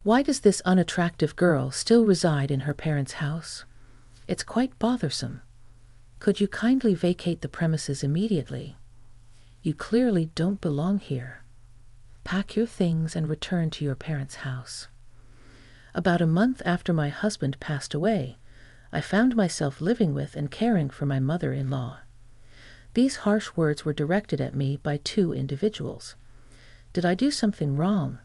Why does this unattractive girl still reside in her parents' house? It's quite bothersome. Could you kindly vacate the premises immediately? You clearly don't belong here. Pack your things and return to your parents' house. About a month after my husband passed away, I found myself living with and caring for my mother-in-law. These harsh words were directed at me by two individuals. Did I do something wrong?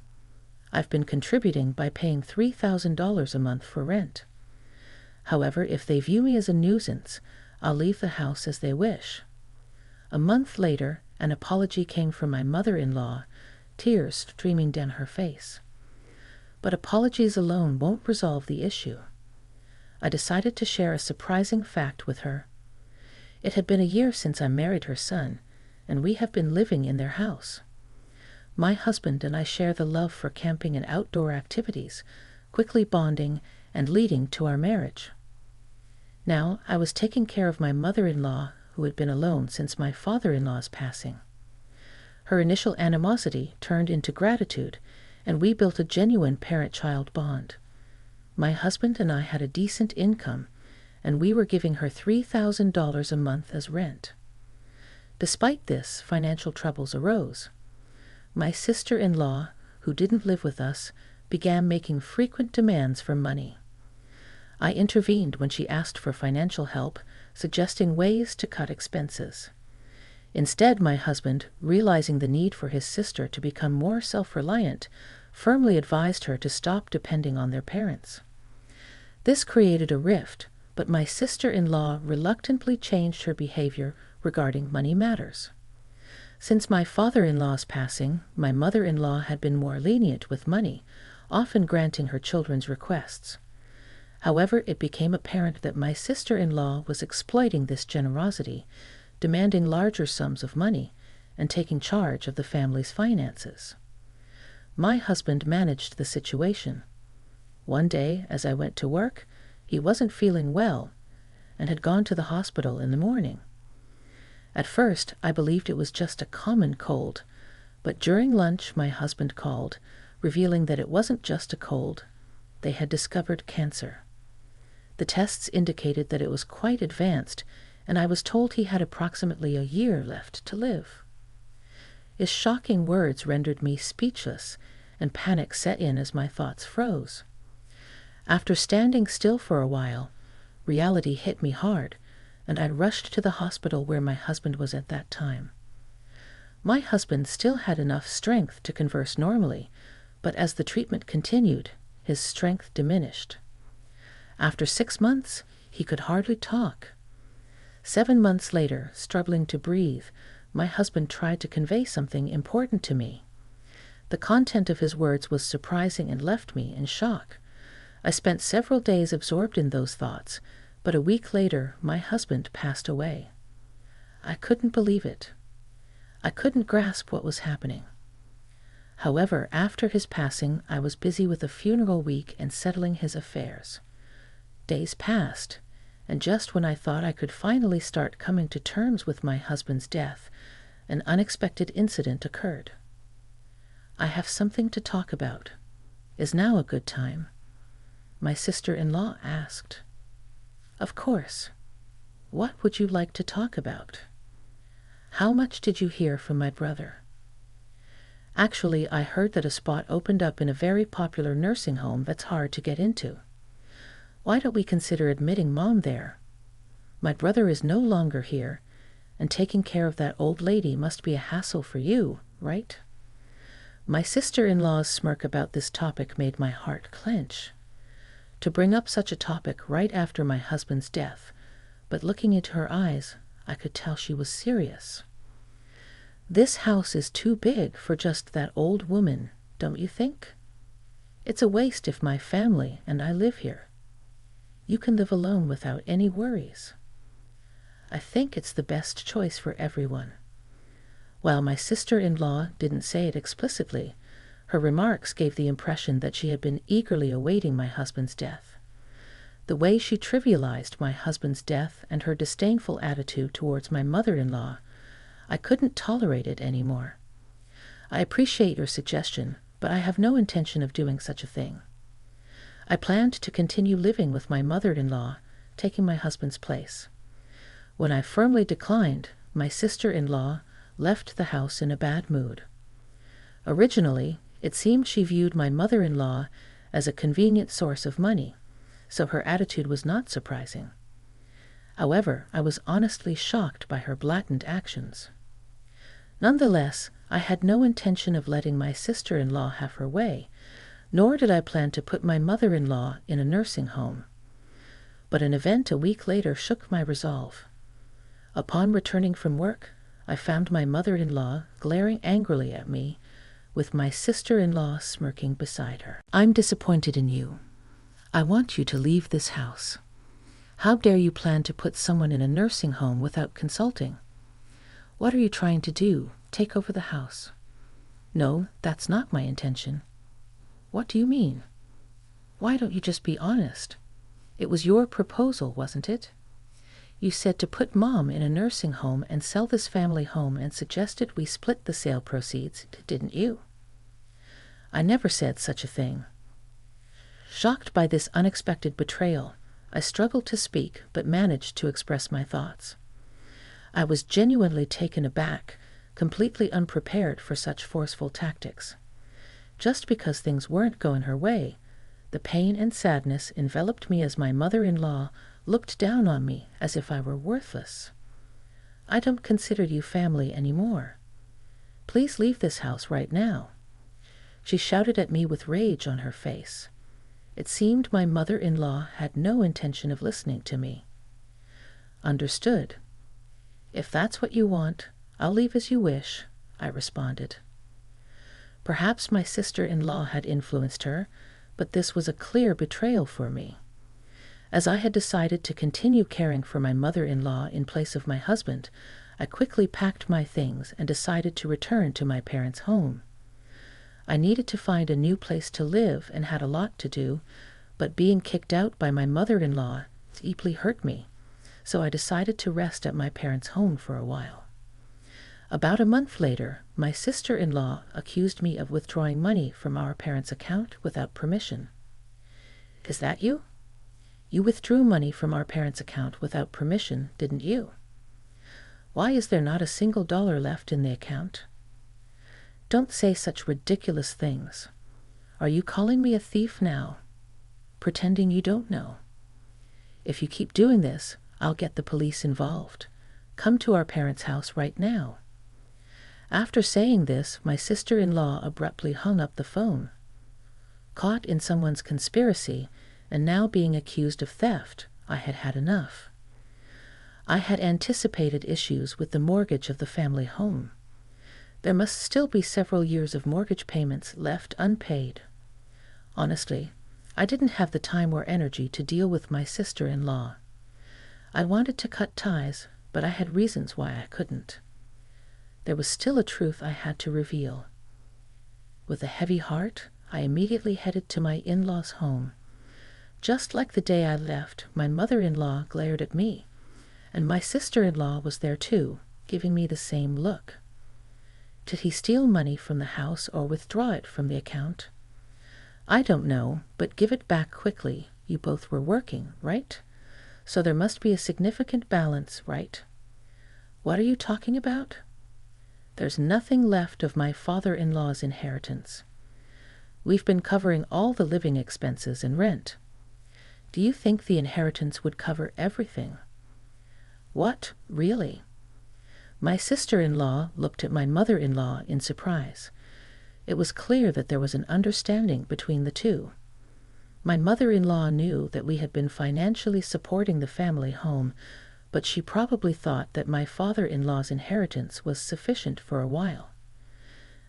I've been contributing by paying $3,000 a month for rent. However, if they view me as a nuisance, I'll leave the house as they wish. A month later, an apology came from my mother-in-law, tears streaming down her face. But apologies alone won't resolve the issue. I decided to share a surprising fact with her. It had been a year since I married her son, and we have been living in their house. My husband and I share the love for camping and outdoor activities, quickly bonding and leading to our marriage. Now, I was taking care of my mother-in-law, who had been alone since my father-in-law's passing. Her initial animosity turned into gratitude, and we built a genuine parent-child bond. My husband and I had a decent income, and we were giving her $3,000 a month as rent. Despite this, financial troubles arose. My sister-in-law, who didn't live with us, began making frequent demands for money. I intervened when she asked for financial help, suggesting ways to cut expenses. Instead, my husband, realizing the need for his sister to become more self-reliant, firmly advised her to stop depending on their parents. This created a rift, but my sister-in-law reluctantly changed her behavior regarding money matters. Since my father-in-law's passing, my mother-in-law had been more lenient with money, often granting her children's requests. However, it became apparent that my sister-in-law was exploiting this generosity, demanding larger sums of money, and taking charge of the family's finances. My husband managed the situation. One day, as I went to work, he wasn't feeling well and had gone to the hospital in the morning. At first, I believed it was just a common cold, but during lunch my husband called, revealing that it wasn't just a cold. They had discovered cancer. The tests indicated that it was quite advanced, and I was told he had approximately a year left to live. His shocking words rendered me speechless, and panic set in as my thoughts froze. After standing still for a while, reality hit me hard, and I rushed to the hospital where my husband was at that time. My husband still had enough strength to converse normally, but as the treatment continued, his strength diminished. After 6 months, he could hardly talk. 7 months later, struggling to breathe, my husband tried to convey something important to me. The content of his words was surprising and left me in shock. I spent several days absorbed in those thoughts, but a week later, my husband passed away. I couldn't believe it. I couldn't grasp what was happening. However, after his passing, I was busy with a funeral week and settling his affairs. Days passed, and just when I thought I could finally start coming to terms with my husband's death, an unexpected incident occurred. I have something to talk about. Is now a good time? My sister-in-law asked. Of course. What would you like to talk about? How much did you hear from my brother? Actually, I heard that a spot opened up in a very popular nursing home that's hard to get into. Why don't we consider admitting Mom there? My brother is no longer here, and taking care of that old lady must be a hassle for you, right? My sister-in-law's smirk about this topic made my heart clench. To bring up such a topic right after my husband's death, but looking into her eyes, I could tell she was serious. This house is too big for just that old woman, don't you think? It's a waste if my family and I live here. You can live alone without any worries. I think it's the best choice for everyone. While my sister-in-law didn't say it explicitly, her remarks gave the impression that she had been eagerly awaiting my husband's death. The way she trivialized my husband's death and her disdainful attitude towards my mother-in-law, I couldn't tolerate it anymore. I appreciate your suggestion, but I have no intention of doing such a thing. I planned to continue living with my mother-in-law, taking my husband's place. When I firmly declined, my sister-in-law left the house in a bad mood. Originally, it seemed she viewed my mother-in-law as a convenient source of money, so her attitude was not surprising. However, I was honestly shocked by her blatant actions. Nonetheless, I had no intention of letting my sister-in-law have her way, nor did I plan to put my mother-in-law in a nursing home. But an event a week later shook my resolve. Upon returning from work, I found my mother-in-law glaring angrily at me, with my sister-in-law smirking beside her. "I'm disappointed in you. I want you to leave this house. How dare you plan to put someone in a nursing home without consulting? What are you trying to do? Take over the house?" "No, that's not my intention." "What do you mean? Why don't you just be honest? It was your proposal, wasn't it? You said to put Mom in a nursing home and sell this family home and suggested we split the sale proceeds, didn't you?" "I never said such a thing." Shocked by this unexpected betrayal, I struggled to speak but managed to express my thoughts. I was genuinely taken aback, completely unprepared for such forceful tactics. Just because things weren't going her way, the pain and sadness enveloped me as my mother-in-law looked down on me as if I were worthless. "I don't consider you family anymore. Please leave this house right now." She shouted at me with rage on her face. It seemed my mother-in-law had no intention of listening to me. "Understood. If that's what you want, I'll leave as you wish," I responded. Perhaps my sister-in-law had influenced her, but this was a clear betrayal for me. As I had decided to continue caring for my mother-in-law in place of my husband, I quickly packed my things and decided to return to my parents' home. I needed to find a new place to live and had a lot to do, but being kicked out by my mother-in-law deeply hurt me, so I decided to rest at my parents' home for a while. About a month later, my sister-in-law accused me of withdrawing money from our parents' account without permission. "Is that you? You withdrew money from our parents' account without permission, didn't you? Why is there not a single dollar left in the account? Don't say such ridiculous things. Are you calling me a thief now? Pretending you don't know? If you keep doing this, I'll get the police involved. Come to our parents' house right now." After saying this, my sister-in-law abruptly hung up the phone. Caught in someone's conspiracy and now being accused of theft, I had had enough. I had anticipated issues with the mortgage of the family home. There must still be several years of mortgage payments left unpaid. Honestly, I didn't have the time or energy to deal with my sister-in-law. I wanted to cut ties, but I had reasons why I couldn't. There was still a truth I had to reveal. With a heavy heart, I immediately headed to my in-laws' home. Just like the day I left, my mother-in-law glared at me, and my sister-in-law was there too, giving me the same look. Did he steal money from the house or withdraw it from the account? I don't know, but give it back quickly. You both were working, right? So there must be a significant balance, right? What are you talking about? There's nothing left of my father-in-law's inheritance. We've been covering all the living expenses and rent. Do you think the inheritance would cover everything? What, really? My sister-in-law looked at my mother-in-law in surprise. It was clear that there was an understanding between the two. My mother-in-law knew that we had been financially supporting the family home, but she probably thought that my father-in-law's inheritance was sufficient for a while.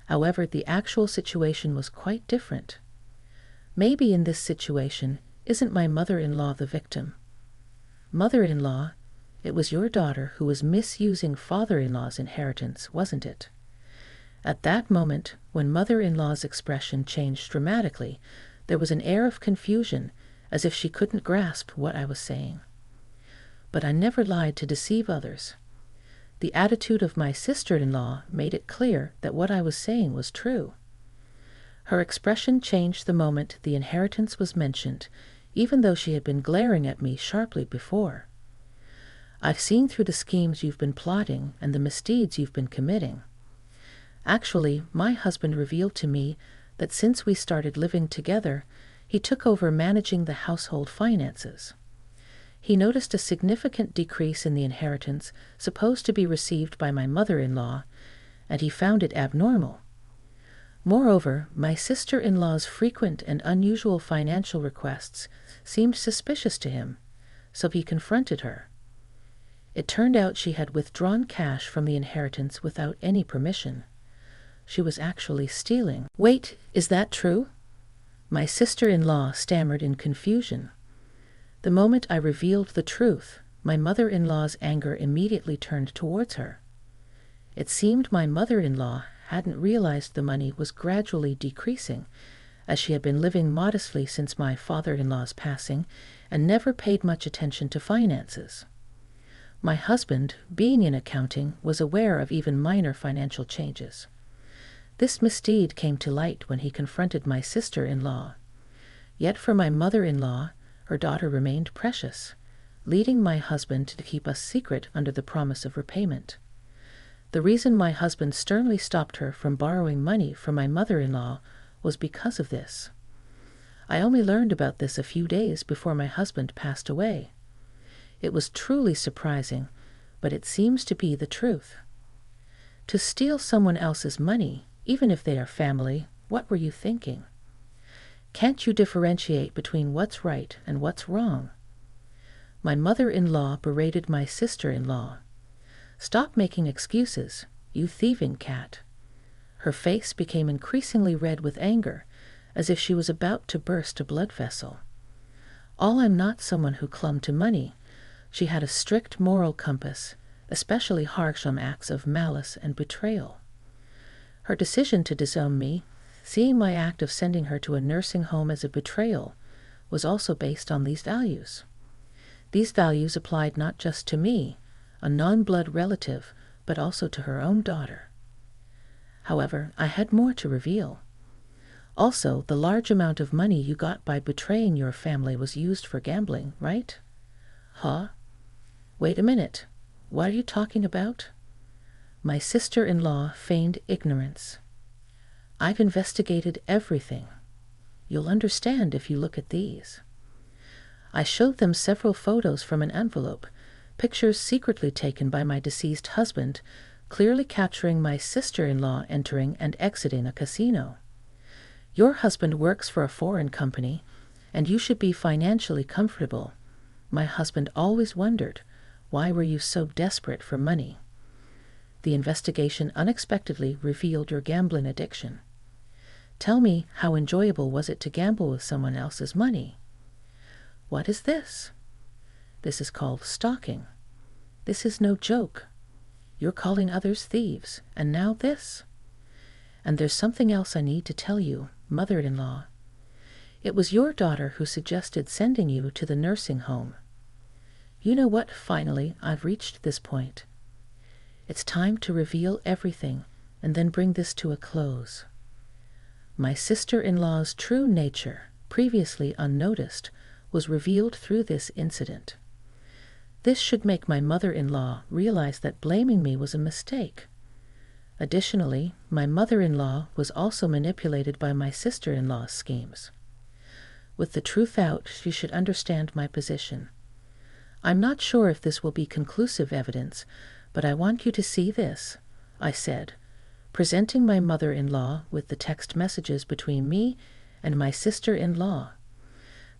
However, the actual situation was quite different. Maybe in this situation, isn't my mother-in-law the victim? Mother-in-law, it was your daughter who was misusing father-in-law's inheritance, wasn't it? At that moment, when mother-in-law's expression changed dramatically, there was an air of confusion, as if she couldn't grasp what I was saying. But I never lied to deceive others. The attitude of my sister-in-law made it clear that what I was saying was true. Her expression changed the moment the inheritance was mentioned, even though she had been glaring at me sharply before. I've seen through the schemes you've been plotting and the misdeeds you've been committing. Actually, my husband revealed to me that since we started living together, he took over managing the household finances. He noticed a significant decrease in the inheritance supposed to be received by my mother-in-law, and he found it abnormal. Moreover, my sister-in-law's frequent and unusual financial requests seemed suspicious to him, so he confronted her. It turned out she had withdrawn cash from the inheritance without any permission. She was actually stealing. Wait, is that true? My sister-in-law stammered in confusion. The moment I revealed the truth, my mother-in-law's anger immediately turned towards her. It seemed my mother-in-law hadn't realized the money was gradually decreasing, as she had been living modestly since my father-in-law's passing and never paid much attention to finances. My husband, being in accounting, was aware of even minor financial changes. This misdeed came to light when he confronted my sister-in-law. Yet for my mother-in-law, her daughter remained precious, leading my husband to keep us secret under the promise of repayment. The reason my husband sternly stopped her from borrowing money from my mother-in-law was because of this. I only learned about this a few days before my husband passed away. It was truly surprising, but it seems to be the truth. To steal someone else's money, even if they are family, what were you thinking? Can't you differentiate between what's right and what's wrong? My mother-in-law berated my sister-in-law. Stop making excuses, you thieving cat. Her face became increasingly red with anger, as if she was about to burst a blood vessel. I'm not someone who clung to money. She had a strict moral compass, especially harsh on acts of malice and betrayal. Her decision to disown me, seeing my act of sending her to a nursing home as a betrayal, was also based on these values. These values applied not just to me, a non-blood relative, but also to her own daughter. However, I had more to reveal. Also, the large amount of money you got by betraying your family was used for gambling, right? Huh? Wait a minute. What are you talking about? My sister-in-law feigned ignorance. I've investigated everything. You'll understand if you look at these. I showed them several photos from an envelope, pictures secretly taken by my deceased husband, clearly capturing my sister-in-law entering and exiting a casino. Your husband works for a foreign company, and you should be financially comfortable. My husband always wondered, why were you so desperate for money? The investigation unexpectedly revealed your gambling addiction. Tell me, how enjoyable was it to gamble with someone else's money? What is this? This is called stalking. This is no joke. You're calling others thieves, and now this? And there's something else I need to tell you, mother-in-law. It was your daughter who suggested sending you to the nursing home. You know what? Finally, I've reached this point. It's time to reveal everything and then bring this to a close. My sister-in-law's true nature, previously unnoticed, was revealed through this incident. This should make my mother-in-law realize that blaming me was a mistake. Additionally, my mother-in-law was also manipulated by my sister-in-law's schemes. With the truth out, she should understand my position. I'm not sure if this will be conclusive evidence, but I want you to see this, I said, presenting my mother-in-law with the text messages between me and my sister-in-law.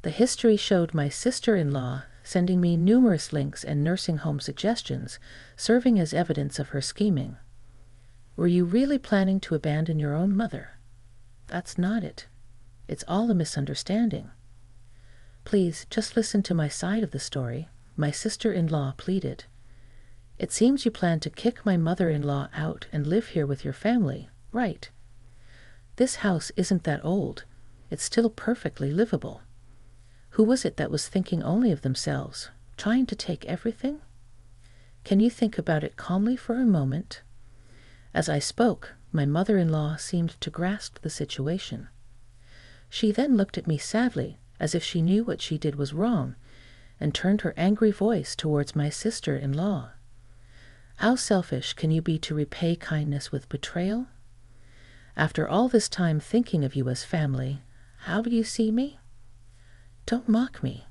The history showed my sister-in-law sending me numerous links and nursing home suggestions, serving as evidence of her scheming. Were you really planning to abandon your own mother? That's not it. It's all a misunderstanding. Please, just listen to my side of the story, my sister-in-law pleaded. It seems you plan to kick my mother-in-law out and live here with your family, right? This house isn't that old. It's still perfectly livable. Who was it that was thinking only of themselves, trying to take everything? Can you think about it calmly for a moment? As I spoke, my mother-in-law seemed to grasp the situation. She then looked at me sadly, as if she knew what she did was wrong, and turned her angry voice towards my sister-in-law. How selfish can you be to repay kindness with betrayal? After all this time thinking of you as family, how do you see me? Don't mock me.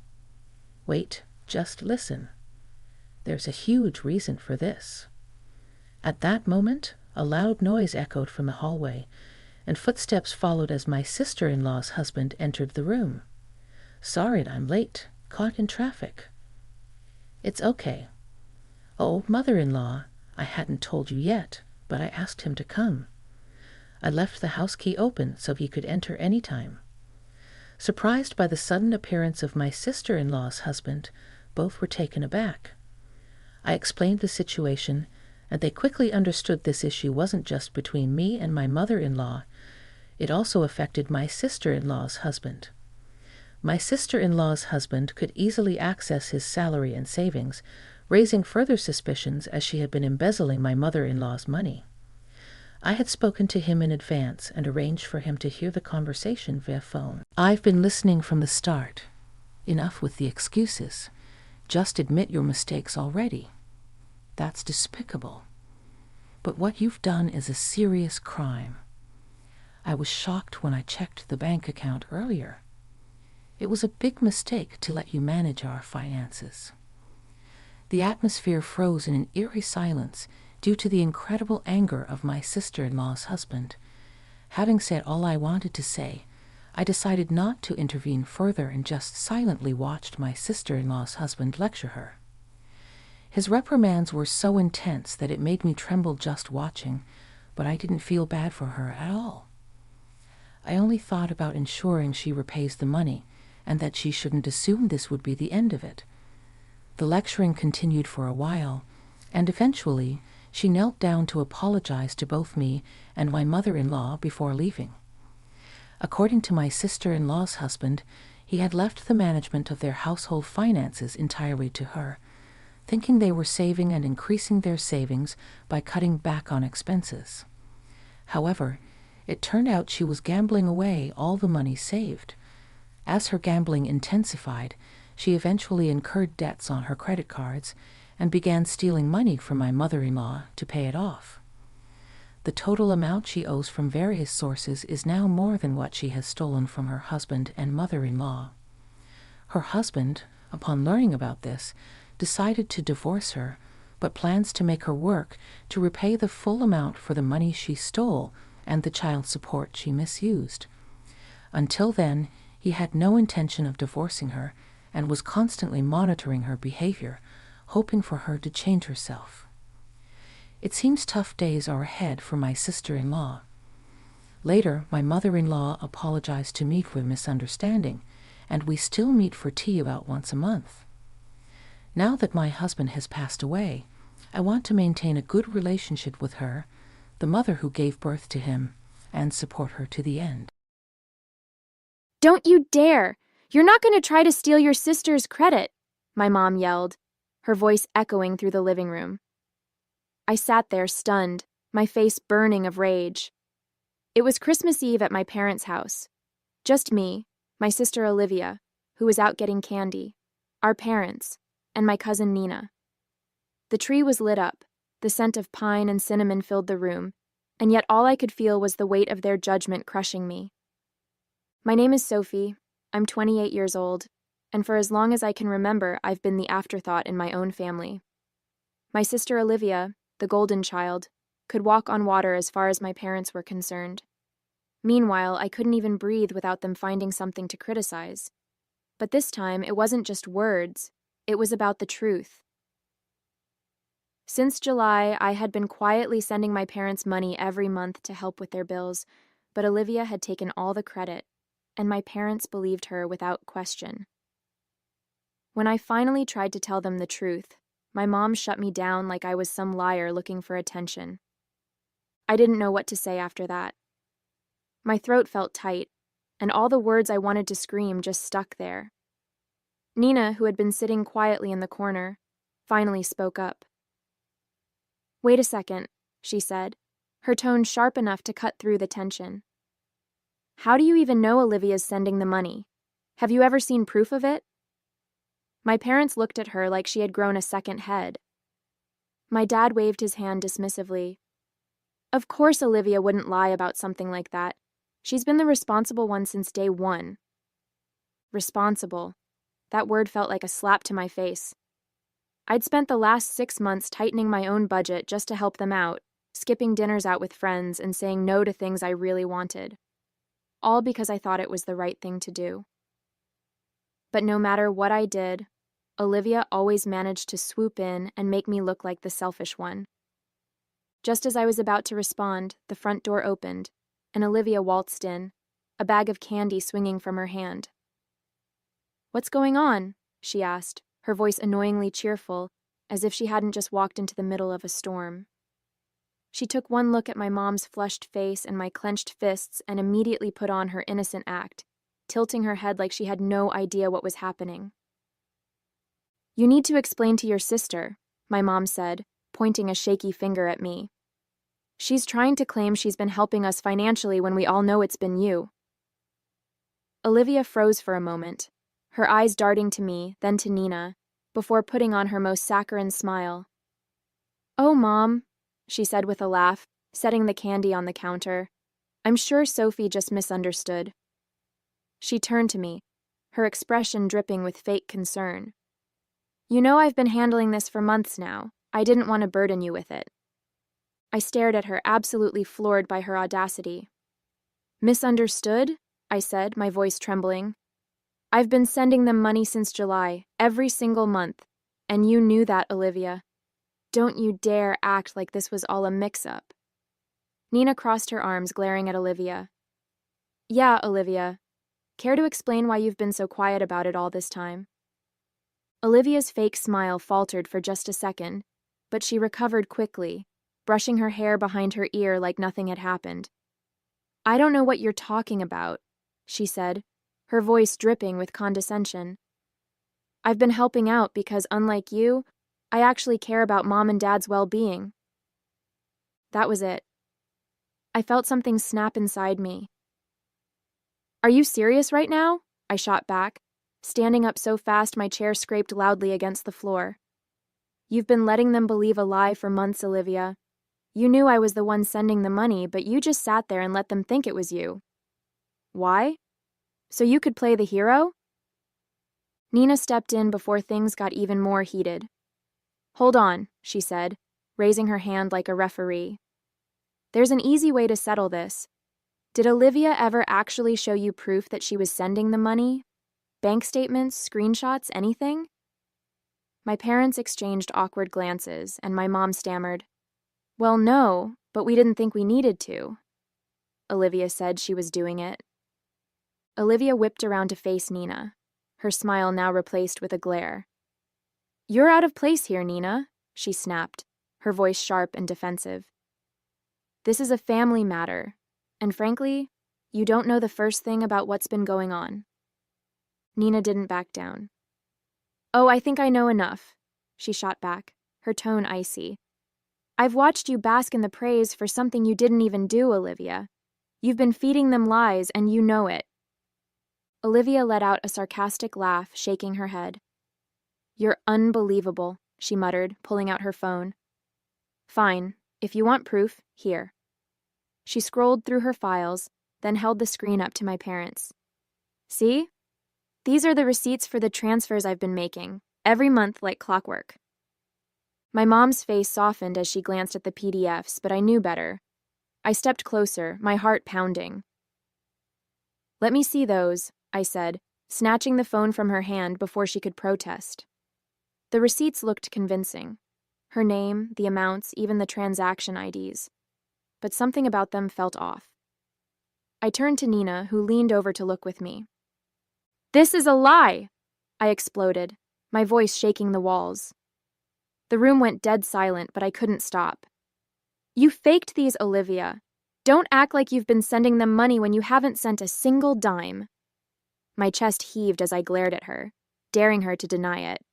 Wait, just listen. There's a huge reason for this. At that moment, a loud noise echoed from the hallway, and footsteps followed as my sister-in-law's husband entered the room. Sorry I'm late, caught in traffic. It's okay. Oh, mother-in-law, I hadn't told you yet, but I asked him to come. I left the house key open so he could enter any time. Surprised by the sudden appearance of my sister-in-law's husband, both were taken aback. I explained the situation, and they quickly understood this issue wasn't just between me and my mother-in-law. It also affected my sister-in-law's husband. My sister-in-law's husband could easily access his salary and savings, raising further suspicions as she had been embezzling my mother-in-law's money. I had spoken to him in advance and arranged for him to hear the conversation via phone. I've been listening from the start. Enough with the excuses. Just admit your mistakes already. That's despicable. But what you've done is a serious crime. I was shocked when I checked the bank account earlier. It was a big mistake to let you manage our finances. The atmosphere froze in an eerie silence due to the incredible anger of my sister-in-law's husband. Having said all I wanted to say, I decided not to intervene further and just silently watched my sister-in-law's husband lecture her. His reprimands were so intense that it made me tremble just watching, but I didn't feel bad for her at all. I only thought about ensuring she repays the money, and that she shouldn't assume this would be the end of it. The lecturing continued for a while, and eventually she knelt down to apologize to both me and my mother-in-law before leaving. According to my sister-in-law's husband, he had left the management of their household finances entirely to her, thinking they were saving and increasing their savings by cutting back on expenses. However, it turned out she was gambling away all the money saved. As her gambling intensified, she eventually incurred debts on her credit cards and began stealing money from my mother-in-law to pay it off. The total amount she owes from various sources is now more than what she has stolen from her husband and mother-in-law. Her husband, upon learning about this, decided to divorce her, but plans to make her work to repay the full amount for the money she stole and the child support she misused. Until then, he had no intention of divorcing her and was constantly monitoring her behavior, hoping for her to change herself. It seems tough days are ahead for my sister-in-law. Later, my mother-in-law apologized to me for the misunderstanding, and we still meet for tea about once a month. Now that my husband has passed away, I want to maintain a good relationship with her, the mother who gave birth to him, and support her to the end. "Don't you dare! You're not going to try to steal your sister's credit," my mom yelled, her voice echoing through the living room. I sat there stunned, my face burning of rage. It was Christmas Eve at my parents' house. Just me, my sister Olivia, who was out getting candy, our parents, and my cousin Nina. The tree was lit up, the scent of pine and cinnamon filled the room, and yet all I could feel was the weight of their judgment crushing me. My name is Sophie, I'm 28 years old, and for as long as I can remember, I've been the afterthought in my own family. My sister Olivia, the golden child, could walk on water as far as my parents were concerned. Meanwhile, I couldn't even breathe without them finding something to criticize. But this time, it wasn't just words, it was about the truth. Since July, I had been quietly sending my parents money every month to help with their bills, but Olivia had taken all the credit, and my parents believed her without question. When I finally tried to tell them the truth, my mom shut me down like I was some liar looking for attention. I didn't know what to say after that. My throat felt tight, and all the words I wanted to scream just stuck there. Nina, who had been sitting quietly in the corner, finally spoke up. "Wait a second," she said, her tone sharp enough to cut through the tension. How do you even know Olivia's sending the money? Have you ever seen proof of it? My parents looked at her like she had grown a second head. My dad waved his hand dismissively. Of course Olivia wouldn't lie about something like that. She's been the responsible one since day one. Responsible. That word felt like a slap to my face. I'd spent the last 6 months tightening my own budget just to help them out, skipping dinners out with friends and saying no to things I really wanted. All because I thought it was the right thing to do. But no matter what I did, Olivia always managed to swoop in and make me look like the selfish one. Just as I was about to respond, the front door opened, and Olivia waltzed in, a bag of candy swinging from her hand. "What's going on?" she asked, her voice annoyingly cheerful, as if she hadn't just walked into the middle of a storm. She took one look at my mom's flushed face and my clenched fists and immediately put on her innocent act, tilting her head like she had no idea what was happening. "You need to explain to your sister," my mom said, pointing a shaky finger at me. "She's trying to claim she's been helping us financially when we all know it's been you." Olivia froze for a moment, her eyes darting to me, then to Nina, before putting on her most saccharine smile. "Oh, Mom," she said with a laugh, setting the candy on the counter. "I'm sure Sophie just misunderstood." She turned to me, her expression dripping with fake concern. "You know I've been handling this for months now. I didn't want to burden you with it." I stared at her, absolutely floored by her audacity. "Misunderstood?" I said, my voice trembling. "I've been sending them money since July, every single month, and you knew that, Olivia. Don't you dare act like this was all a mix-up." Nina crossed her arms, glaring at Olivia. "Yeah, Olivia. Care to explain why you've been so quiet about it all this time?" Olivia's fake smile faltered for just a second, but she recovered quickly, brushing her hair behind her ear like nothing had happened. "I don't know what you're talking about," she said, her voice dripping with condescension. "I've been helping out because, unlike you, I actually care about Mom and Dad's well-being." That was it. I felt something snap inside me. "Are you serious right now?" I shot back, standing up so fast my chair scraped loudly against the floor. "You've been letting them believe a lie for months, Olivia. You knew I was the one sending the money, but you just sat there and let them think it was you. Why? So you could play the hero?" Nina stepped in before things got even more heated. "Hold on," she said, raising her hand like a referee. "There's an easy way to settle this. Did Olivia ever actually show you proof that she was sending the money? Bank statements, screenshots, anything?" My parents exchanged awkward glances, and my mom stammered, "Well, no, but we didn't think we needed to." Olivia said she was doing it. Olivia whipped around to face Nina, her smile now replaced with a glare. "You're out of place here, Nina," she snapped, her voice sharp and defensive. "This is a family matter, and frankly, you don't know the first thing about what's been going on." Nina didn't back down. "Oh, I think I know enough," she shot back, her tone icy. "I've watched you bask in the praise for something you didn't even do, Olivia. You've been feeding them lies, and you know it." Olivia let out a sarcastic laugh, shaking her head. "You're unbelievable," she muttered, pulling out her phone. "Fine, if you want proof, here." She scrolled through her files, then held the screen up to my parents. "See? These are the receipts for the transfers I've been making, every month like clockwork." My mom's face softened as she glanced at the PDFs, but I knew better. I stepped closer, my heart pounding. "Let me see those," I said, snatching the phone from her hand before she could protest. The receipts looked convincing. Her name, the amounts, even the transaction IDs. But something about them felt off. I turned to Nina, who leaned over to look with me. "This is a lie!" I exploded, my voice shaking the walls. The room went dead silent, but I couldn't stop. "You faked these, Olivia. Don't act like you've been sending them money when you haven't sent a single dime." My chest heaved as I glared at her, daring her to deny it.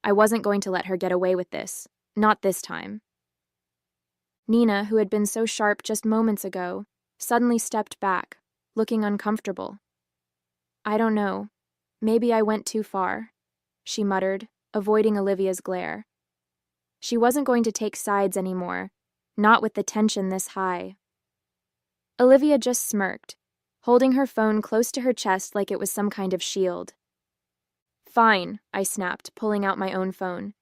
I wasn't going to let her get away with this. Not this time. Nina, who had been so sharp just moments ago, suddenly stepped back, looking uncomfortable. I don't know. Maybe I went too far, she muttered, avoiding Olivia's glare. She wasn't going to take sides anymore, not with the tension this high. Olivia just smirked, holding her phone close to her chest like it was some kind of shield. Fine, I snapped, pulling out my own phone.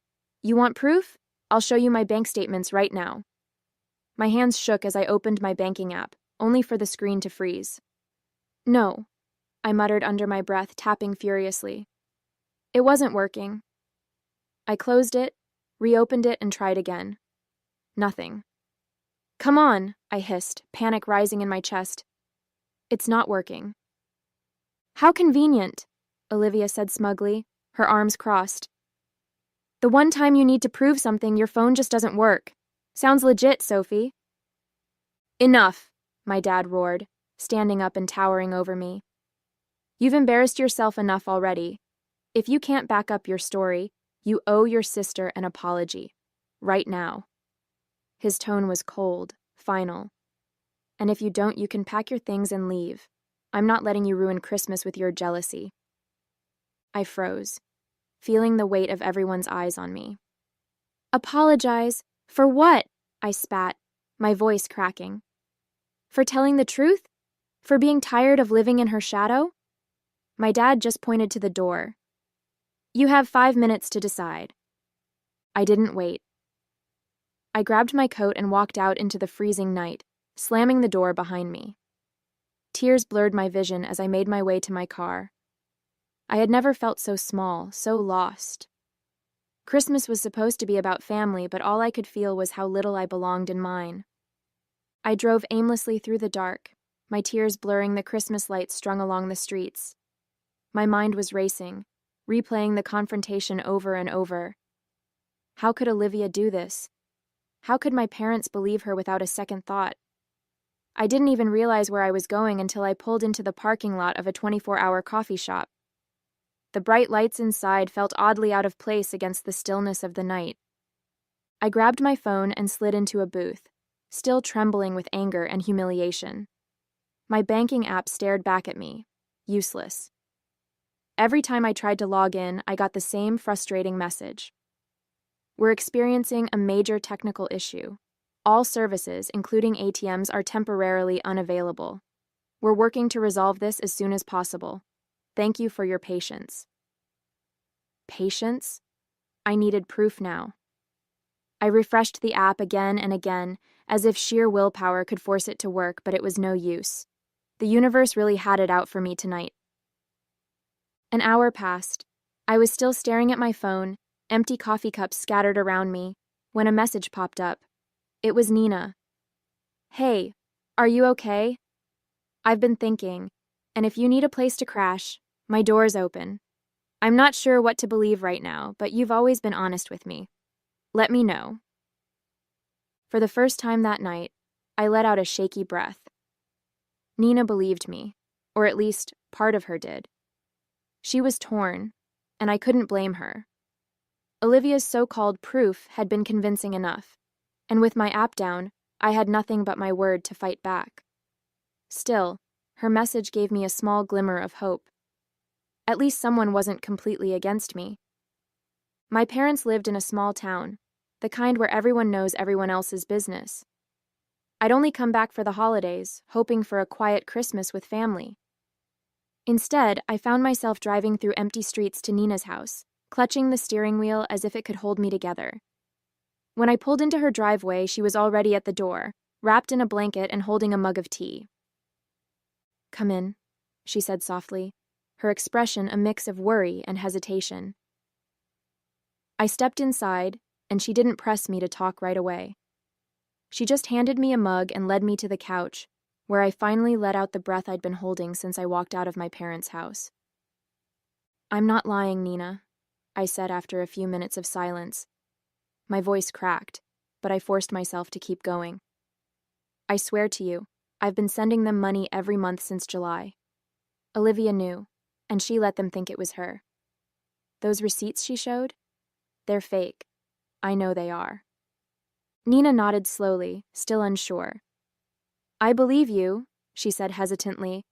You want proof? I'll show you my bank statements right now. My hands shook as I opened my banking app, only for the screen to freeze. No, I muttered under my breath, tapping furiously. It wasn't working. I closed it, reopened it, and tried again. Nothing. Come on, I hissed, panic rising in my chest. It's not working. How convenient, Olivia said smugly, her arms crossed. The one time you need to prove something, your phone just doesn't work. Sounds legit, Sophie. Enough, my dad roared, standing up and towering over me. You've embarrassed yourself enough already. If you can't back up your story, you owe your sister an apology. Right now. His tone was cold, final. And if you don't, you can pack your things and leave. I'm not letting you ruin Christmas with your jealousy. I froze, feeling the weight of everyone's eyes on me. Apologize? For what? I spat, my voice cracking. For telling the truth? For being tired of living in her shadow? My dad just pointed to the door. You have 5 minutes to decide. I didn't wait. I grabbed my coat and walked out into the freezing night, slamming the door behind me. Tears blurred my vision as I made my way to my car. I had never felt so small, so lost. Christmas was supposed to be about family, but all I could feel was how little I belonged in mine. I drove aimlessly through the dark, my tears blurring the Christmas lights strung along the streets. My mind was racing, replaying the confrontation over and over. How could Olivia do this? How could my parents believe her without a second thought? I didn't even realize where I was going until I pulled into the parking lot of a 24-hour coffee shop. The bright lights inside felt oddly out of place against the stillness of the night. I grabbed my phone and slid into a booth, still trembling with anger and humiliation. My banking app stared back at me, useless. Every time I tried to log in, I got the same frustrating message. We're experiencing a major technical issue. All services, including ATMs, are temporarily unavailable. We're working to resolve this as soon as possible. Thank you for your patience. Patience? I needed proof now. I refreshed the app again and again, as if sheer willpower could force it to work, but it was no use. The universe really had it out for me tonight. An hour passed. I was still staring at my phone, empty coffee cups scattered around me, when a message popped up. It was Nina. Hey, are you okay? I've been thinking, and if you need a place to crash, my door's open. I'm not sure what to believe right now, but you've always been honest with me. Let me know. For the first time that night, I let out a shaky breath. Nina believed me, or at least part of her did. She was torn, and I couldn't blame her. Olivia's so-called proof had been convincing enough, and with my app down, I had nothing but my word to fight back. Still, her message gave me a small glimmer of hope. At least someone wasn't completely against me. My parents lived in a small town, the kind where everyone knows everyone else's business. I'd only come back for the holidays, hoping for a quiet Christmas with family. Instead, I found myself driving through empty streets to Nina's house, clutching the steering wheel as if it could hold me together. When I pulled into her driveway, she was already at the door, wrapped in a blanket and holding a mug of tea. Come in, she said softly, her expression a mix of worry and hesitation. I stepped inside, and she didn't press me to talk right away. She just handed me a mug and led me to the couch, where I finally let out the breath I'd been holding since I walked out of my parents' house. I'm not lying, Nina, I said after a few minutes of silence. My voice cracked, but I forced myself to keep going. I swear to you, I've been sending them money every month since July. Olivia knew, and she let them think it was her. Those receipts she showed? They're fake. I know they are. Nina nodded slowly, still unsure. I believe you, she said hesitantly,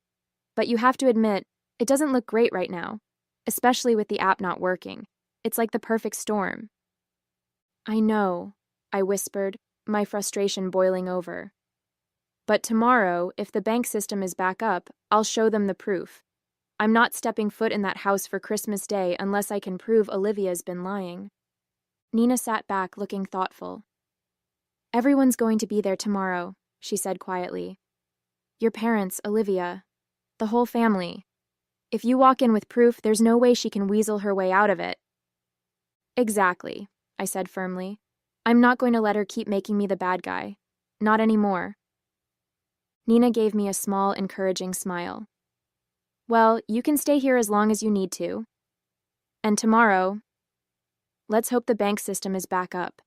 But you have to admit, it doesn't look great right now, especially with the app not working. It's like the perfect storm. I know, I whispered, my frustration boiling over. But tomorrow, if the bank system is back up, I'll show them the proof. I'm not stepping foot in that house for Christmas Day unless I can prove Olivia's been lying. Nina sat back, looking thoughtful. Everyone's going to be there tomorrow, she said quietly. Your parents, Olivia, the whole family. If you walk in with proof, there's no way she can weasel her way out of it. Exactly, I said firmly. I'm not going to let her keep making me the bad guy. Not anymore. Nina gave me a small, encouraging smile. Well, you can stay here as long as you need to. And tomorrow, let's hope the bank system is back up.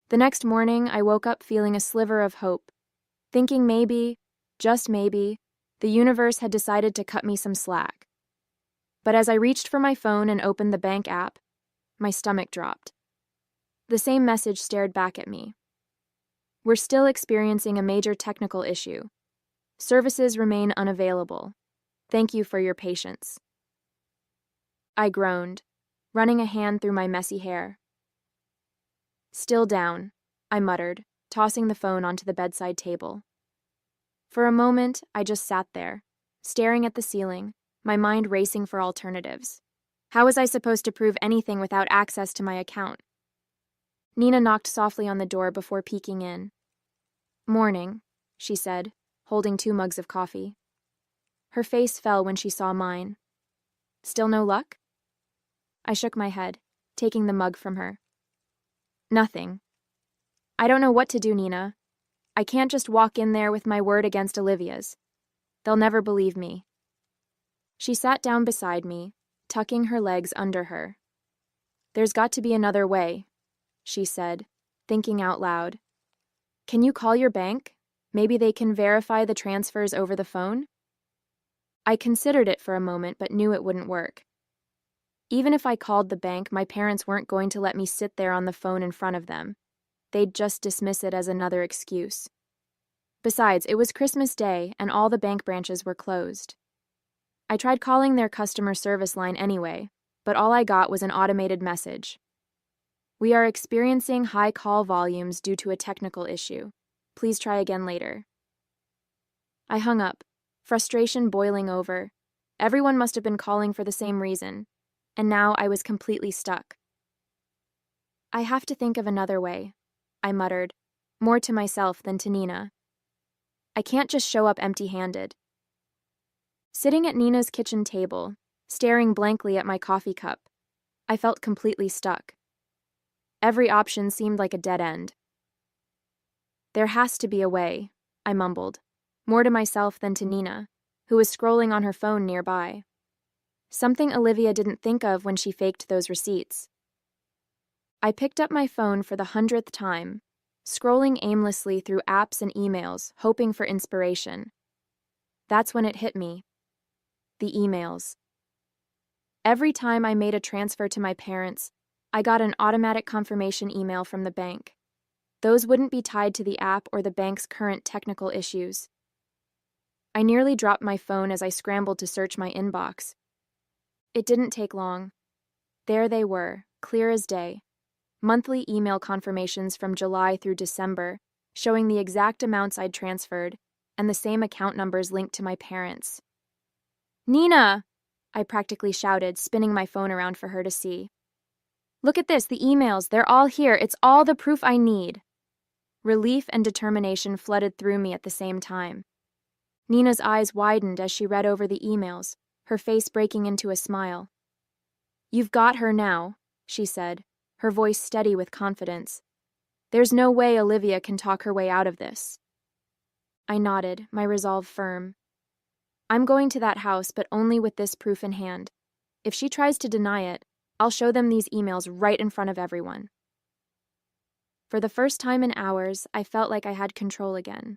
The next morning, I woke up feeling a sliver of hope, thinking maybe, just maybe, the universe had decided to cut me some slack. But as I reached for my phone and opened the bank app, my stomach dropped. The same message stared back at me. We're still experiencing a major technical issue. Services remain unavailable. Thank you for your patience. I groaned, running a hand through my messy hair. Still down, I muttered, tossing the phone onto the bedside table. For a moment, I just sat there, staring at the ceiling, my mind racing for alternatives. How was I supposed to prove anything without access to my account? Nina knocked softly on the door before peeking in. Morning, she said, holding 2 mugs of coffee. Her face fell when she saw mine. Still no luck? I shook my head, taking the mug from her. Nothing. I don't know what to do, Nina. I can't just walk in there with my word against Olivia's. They'll never believe me. She sat down beside me, tucking her legs under her. There's got to be another way, she said, thinking out loud. Can you call your bank? Maybe they can verify the transfers over the phone? I considered it for a moment but knew it wouldn't work. Even if I called the bank, my parents weren't going to let me sit there on the phone in front of them. They'd just dismiss it as another excuse. Besides, it was Christmas Day and all the bank branches were closed. I tried calling their customer service line anyway, but all I got was an automated message. We are experiencing high call volumes due to a technical issue. Please try again later. I hung up, frustration boiling over. Everyone must have been calling for the same reason, and now I was completely stuck. I have to think of another way, I muttered, more to myself than to Nina. I can't just show up empty-handed. Sitting at Nina's kitchen table, staring blankly at my coffee cup, I felt completely stuck. Every option seemed like a dead end. There has to be a way, I mumbled, more to myself than to Nina, who was scrolling on her phone nearby. Something Olivia didn't think of when she faked those receipts. I picked up my phone for the 100th time, scrolling aimlessly through apps and emails, hoping for inspiration. That's when it hit me. The emails. Every time I made a transfer to my parents, I got an automatic confirmation email from the bank. Those wouldn't be tied to the app or the bank's current technical issues. I nearly dropped my phone as I scrambled to search my inbox. It didn't take long. There they were, clear as day. Monthly email confirmations from July through December, showing the exact amounts I'd transferred, and the same account numbers linked to my parents. Nina! I practically shouted, spinning my phone around for her to see. Look at this, the emails, they're all here. It's all the proof I need. Relief and determination flooded through me at the same time. Nina's eyes widened as she read over the emails, her face breaking into a smile. You've got her now, she said, her voice steady with confidence. There's no way Olivia can talk her way out of this. I nodded, my resolve firm. I'm going to that house, but only with this proof in hand. If she tries to deny it, I'll show them these emails right in front of everyone. For the first time in hours, I felt like I had control again.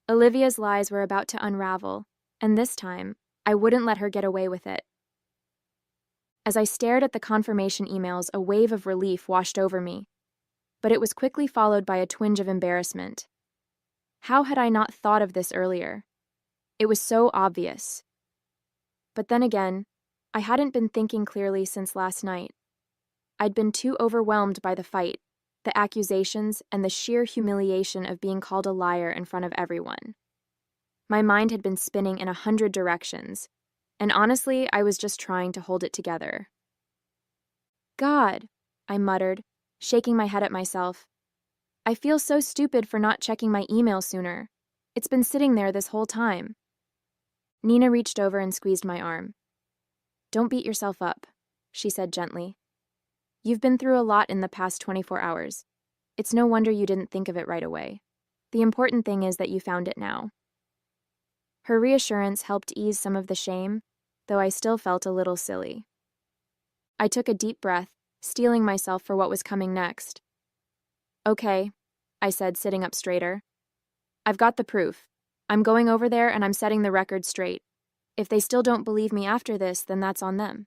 Olivia's lies were about to unravel, and this time, I wouldn't let her get away with it. As I stared at the confirmation emails, a wave of relief washed over me, but it was quickly followed by a twinge of embarrassment. How had I not thought of this earlier? It was so obvious. But then again, I hadn't been thinking clearly since last night. I'd been too overwhelmed by the fight, the accusations, and the sheer humiliation of being called a liar in front of everyone. My mind had been spinning in 100 directions, and honestly, I was just trying to hold it together. God, I muttered, shaking my head at myself. I feel so stupid for not checking my email sooner. It's been sitting there this whole time. Nina reached over and squeezed my arm. Don't beat yourself up, she said gently. You've been through a lot in the past 24 hours. It's no wonder you didn't think of it right away. The important thing is that you found it now. Her reassurance helped ease some of the shame, though I still felt a little silly. I took a deep breath, steeling myself for what was coming next. Okay, I said, sitting up straighter. I've got the proof. I'm going over there and I'm setting the record straight. If they still don't believe me after this, then that's on them.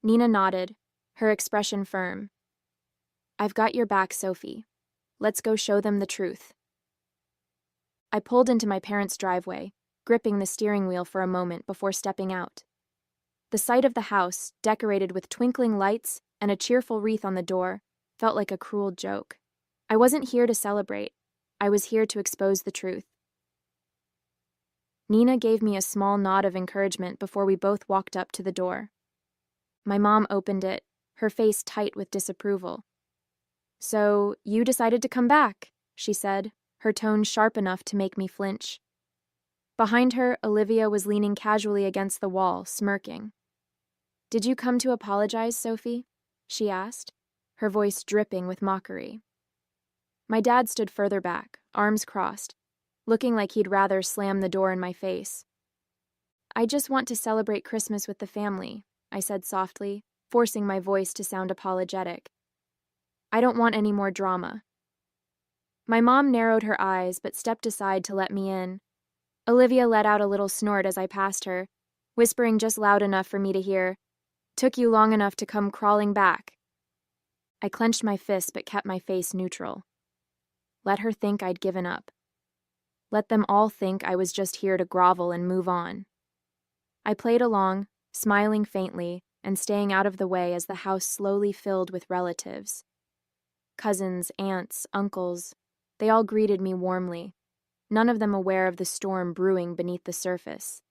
Nina nodded, her expression firm. I've got your back, Sophie. Let's go show them the truth. I pulled into my parents' driveway, gripping the steering wheel for a moment before stepping out. The sight of the house, decorated with twinkling lights and a cheerful wreath on the door, felt like a cruel joke. I wasn't here to celebrate. I was here to expose the truth. Nina gave me a small nod of encouragement before we both walked up to the door. My mom opened it, her face tight with disapproval. So, you decided to come back, she said, her tone sharp enough to make me flinch. Behind her, Olivia was leaning casually against the wall, smirking. Did you come to apologize, Sophie? She asked, her voice dripping with mockery. My dad stood further back, arms crossed, looking like he'd rather slam the door in my face. I just want to celebrate Christmas with the family, I said softly, forcing my voice to sound apologetic. I don't want any more drama. My mom narrowed her eyes but stepped aside to let me in. Olivia let out a little snort as I passed her, whispering just loud enough for me to hear, "Took you long enough to come crawling back." I clenched my fist but kept my face neutral. Let her think I'd given up. Let them all think I was just here to grovel and move on. I played along, smiling faintly and staying out of the way as the house slowly filled with relatives. Cousins, aunts, uncles, they all greeted me warmly, none of them aware of the storm brewing beneath the surface.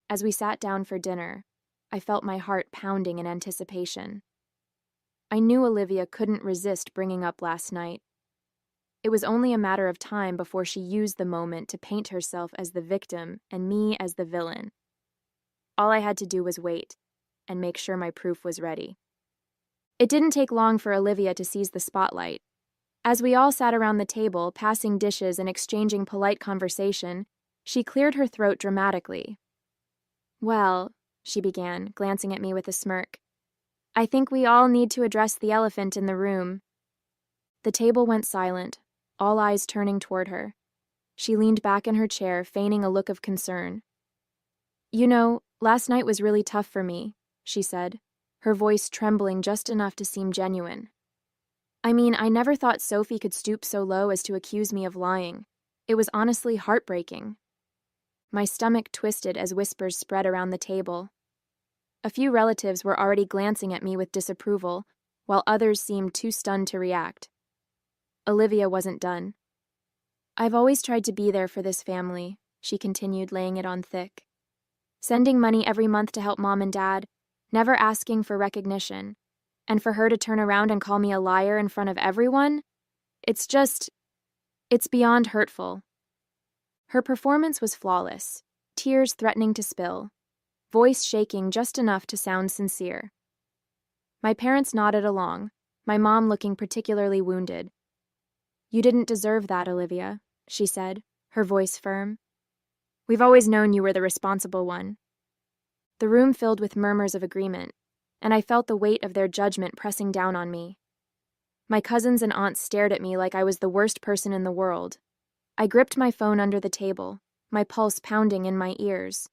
As we sat down for dinner, I felt my heart pounding in anticipation. I knew Olivia couldn't resist bringing up last night. It was only a matter of time before she used the moment to paint herself as the victim and me as the villain. All I had to do was wait and make sure my proof was ready. It didn't take long for Olivia to seize the spotlight. As we all sat around the table, passing dishes and exchanging polite conversation, she cleared her throat dramatically. Well, she began, glancing at me with a smirk, I think we all need to address the elephant in the room. The table went silent, all eyes turning toward her. She leaned back in her chair, feigning a look of concern. You know, last night was really tough for me, she said, her voice trembling just enough to seem genuine. I mean, I never thought Sophie could stoop so low as to accuse me of lying. It was honestly heartbreaking. My stomach twisted as whispers spread around the table. A few relatives were already glancing at me with disapproval, while others seemed too stunned to react. Olivia wasn't done. I've always tried to be there for this family, she continued, laying it on thick. Sending money every month to help Mom and Dad, never asking for recognition, and for her to turn around and call me a liar in front of everyone? It's beyond hurtful. Her performance was flawless, tears threatening to spill, voice shaking just enough to sound sincere. My parents nodded along, my mom looking particularly wounded. You didn't deserve that, Olivia, she said, her voice firm. We've always known you were the responsible one. The room filled with murmurs of agreement, and I felt the weight of their judgment pressing down on me. My cousins and aunts stared at me like I was the worst person in the world. I gripped my phone under the table, my pulse pounding in my ears.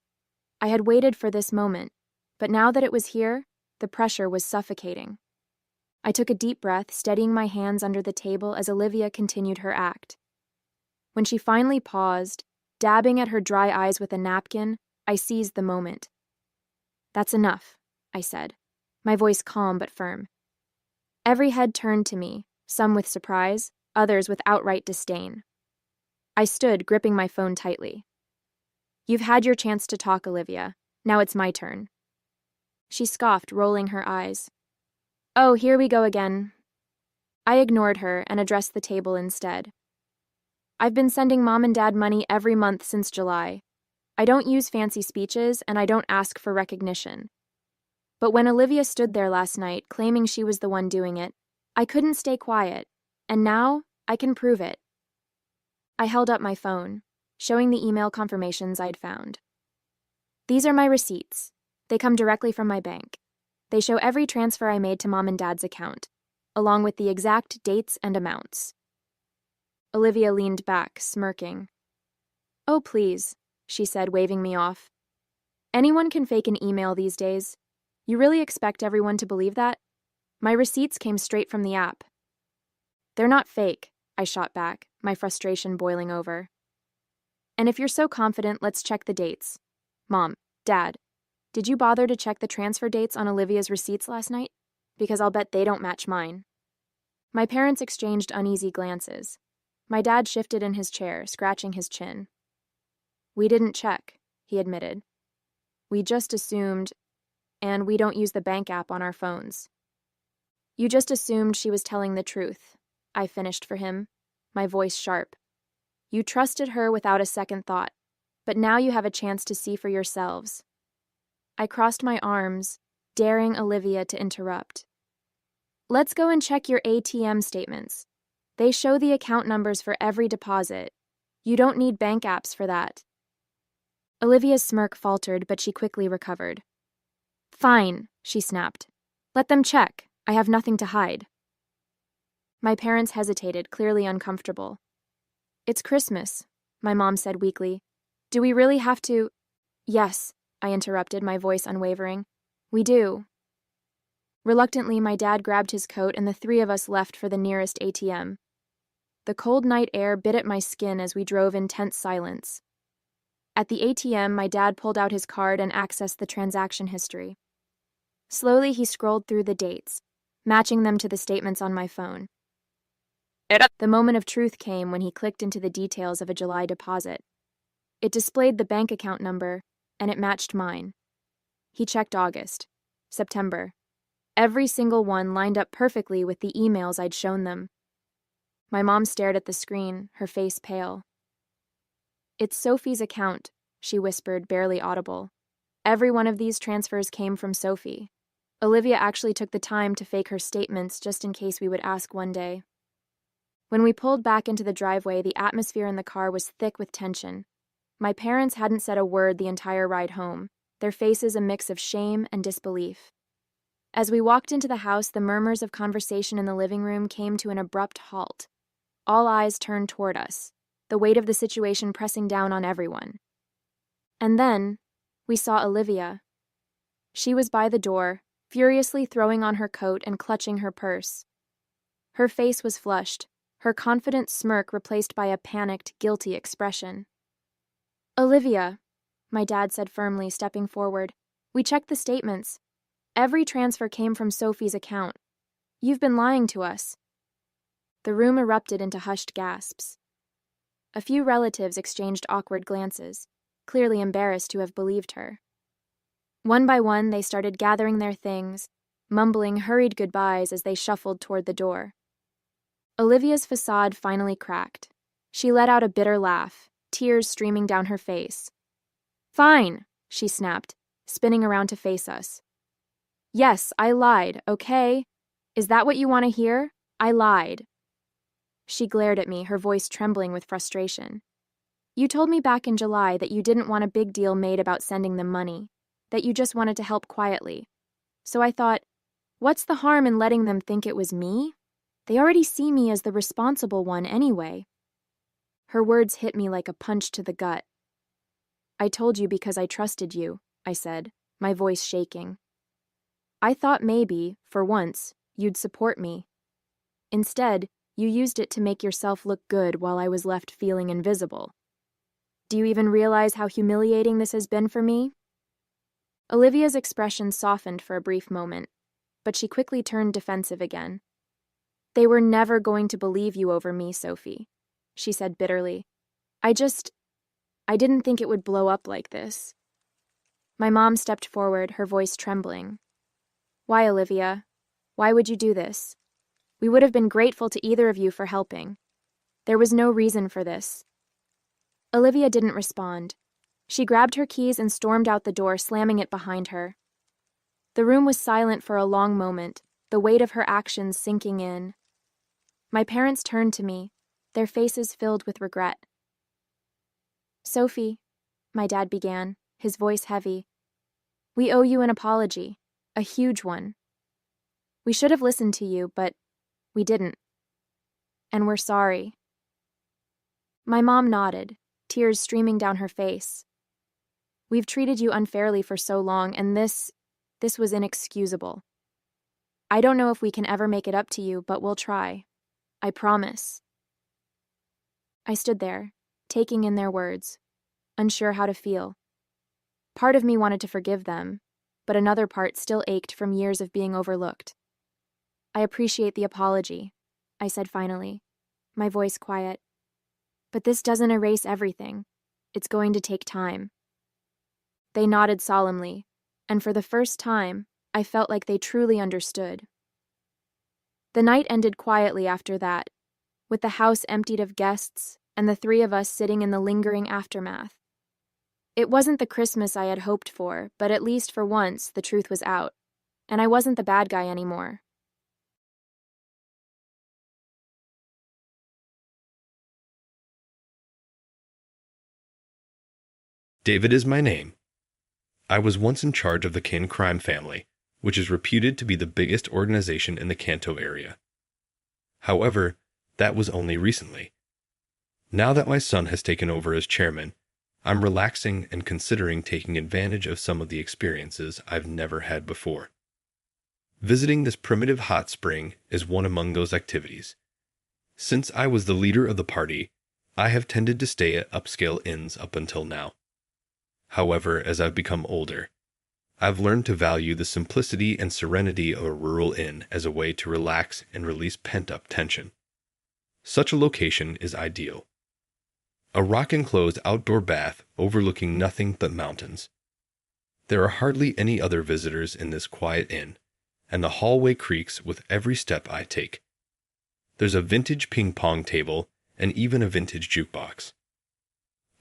I had waited for this moment, but now that it was here, the pressure was suffocating. I took a deep breath, steadying my hands under the table as Olivia continued her act. When she finally paused, Dabbing at her dry eyes with a napkin, I seized the moment. "That's enough," I said, my voice calm but firm. Every head turned to me, some with surprise, others with outright disdain. I stood, gripping my phone tightly. "You've had your chance to talk, Olivia. Now it's my turn." She scoffed, rolling her eyes. "Oh, here we go again." I ignored her and addressed the table instead. "I've been sending Mom and Dad money every month since July. I don't use fancy speeches, and I don't ask for recognition. But when Olivia stood there last night, claiming she was the one doing it, I couldn't stay quiet, and now I can prove it." I held up my phone, showing the email confirmations I'd found. "These are my receipts. They come directly from my bank. They show every transfer I made to Mom and Dad's account, along with the exact dates and amounts." Olivia leaned back, smirking. "Oh, please," she said, waving me off. "Anyone can fake an email these days. You really expect everyone to believe that? My receipts came straight from the app." "They're not fake," I shot back, my frustration boiling over. "And if you're so confident, let's check the dates. Mom, Dad, did you bother to check the transfer dates on Olivia's receipts last night? Because I'll bet they don't match mine." My parents exchanged uneasy glances. My dad shifted in his chair, scratching his chin. "We didn't check," he admitted. "We just assumed, and we don't use the bank app on our phones." "You just assumed she was telling the truth," I finished for him, my voice sharp. "You trusted her without a second thought, but now you have a chance to see for yourselves." I crossed my arms, daring Olivia to interrupt. "Let's go and check your ATM statements. They show the account numbers for every deposit. You don't need bank apps for that." Olivia's smirk faltered, but she quickly recovered. "Fine," she snapped. "Let them check. I have nothing to hide." My parents hesitated, clearly uncomfortable. "It's Christmas," my mom said weakly. "Do we really have to—" "Yes," I interrupted, my voice unwavering. "We do." Reluctantly, my dad grabbed his coat and the three of us left for the nearest ATM. The cold night air bit at my skin as we drove in tense silence. At the ATM, my dad pulled out his card and accessed the transaction history. Slowly, he scrolled through the dates, matching them to the statements on my phone. The moment of truth came when he clicked into the details of a July deposit. It displayed the bank account number, and it matched mine. He checked August, September. Every single one lined up perfectly with the emails I'd shown them. My mom stared at the screen, her face pale. "It's Sophie's account," she whispered, barely audible. "Every one of these transfers came from Sophie. Olivia actually took the time to fake her statements just in case we would ask one day." When we pulled back into the driveway, the atmosphere in the car was thick with tension. My parents hadn't said a word the entire ride home, their faces a mix of shame and disbelief. As we walked into the house, the murmurs of conversation in the living room came to an abrupt halt. All eyes turned toward us, the weight of the situation pressing down on everyone. And then, we saw Olivia. She was by the door, furiously throwing on her coat and clutching her purse. Her face was flushed, her confident smirk replaced by a panicked, guilty expression. "Olivia," my dad said firmly, stepping forward, "we checked the statements. Every transfer came from Sophie's account. You've been lying to us." The room erupted into hushed gasps. A few relatives exchanged awkward glances, clearly embarrassed to have believed her. One by one, they started gathering their things, mumbling hurried goodbyes as they shuffled toward the door. Olivia's facade finally cracked. She let out a bitter laugh, tears streaming down her face. "Fine," she snapped, spinning around to face us. "Yes, I lied, okay? Is that what you want to hear? I lied." She glared at me, her voice trembling with frustration. "You told me back in July that you didn't want a big deal made about sending them money, that you just wanted to help quietly. So I thought, what's the harm in letting them think it was me? They already see me as the responsible one anyway." Her words hit me like a punch to the gut. "I told you because I trusted you," I said, my voice shaking. "I thought maybe, for once, you'd support me. Instead, you used it to make yourself look good while I was left feeling invisible. Do you even realize how humiliating this has been for me? Olivia's expression softened for a brief moment, but she quickly turned defensive again. They were never going to believe you over me, Sophie, she said bitterly. I didn't think it would blow up like this. My mom stepped forward, her voice trembling. Why, Olivia? Why would you do this? We would have been grateful to either of you for helping. There was no reason for this. Olivia didn't respond. She grabbed her keys and stormed out the door, slamming it behind her. The room was silent for a long moment, the weight of her actions sinking in. My parents turned to me, their faces filled with regret. Sophie, my dad began, his voice heavy. We owe you an apology, a huge one. We should have listened to you, but we didn't. And we're sorry. My mom nodded, tears streaming down her face. We've treated you unfairly for so long, and this was inexcusable. I don't know if we can ever make it up to you, but we'll try. I promise. I stood there, taking in their words, unsure how to feel. Part of me wanted to forgive them, but another part still ached from years of being overlooked. I appreciate the apology, I said finally, my voice quiet. But this doesn't erase everything. It's going to take time. They nodded solemnly, and for the first time, I felt like they truly understood. The night ended quietly after that, with the house emptied of guests and the three of us sitting in the lingering aftermath. It wasn't the Christmas I had hoped for, but at least for once the truth was out, and I wasn't the bad guy anymore. David is my name. I was once in charge of the Kin crime family, which is reputed to be the biggest organization in the Kanto area. However, that was only recently. Now that my son has taken over as chairman, I'm relaxing and considering taking advantage of some of the experiences I've never had before. Visiting this primitive hot spring is one among those activities. Since I was the leader of the party, I have tended to stay at upscale inns up until now. However, as I've become older, I've learned to value the simplicity and serenity of a rural inn as a way to relax and release pent-up tension. Such a location is ideal. A rock-enclosed outdoor bath overlooking nothing but mountains. There are hardly any other visitors in this quiet inn, and the hallway creaks with every step I take. There's a vintage ping-pong table and even a vintage jukebox.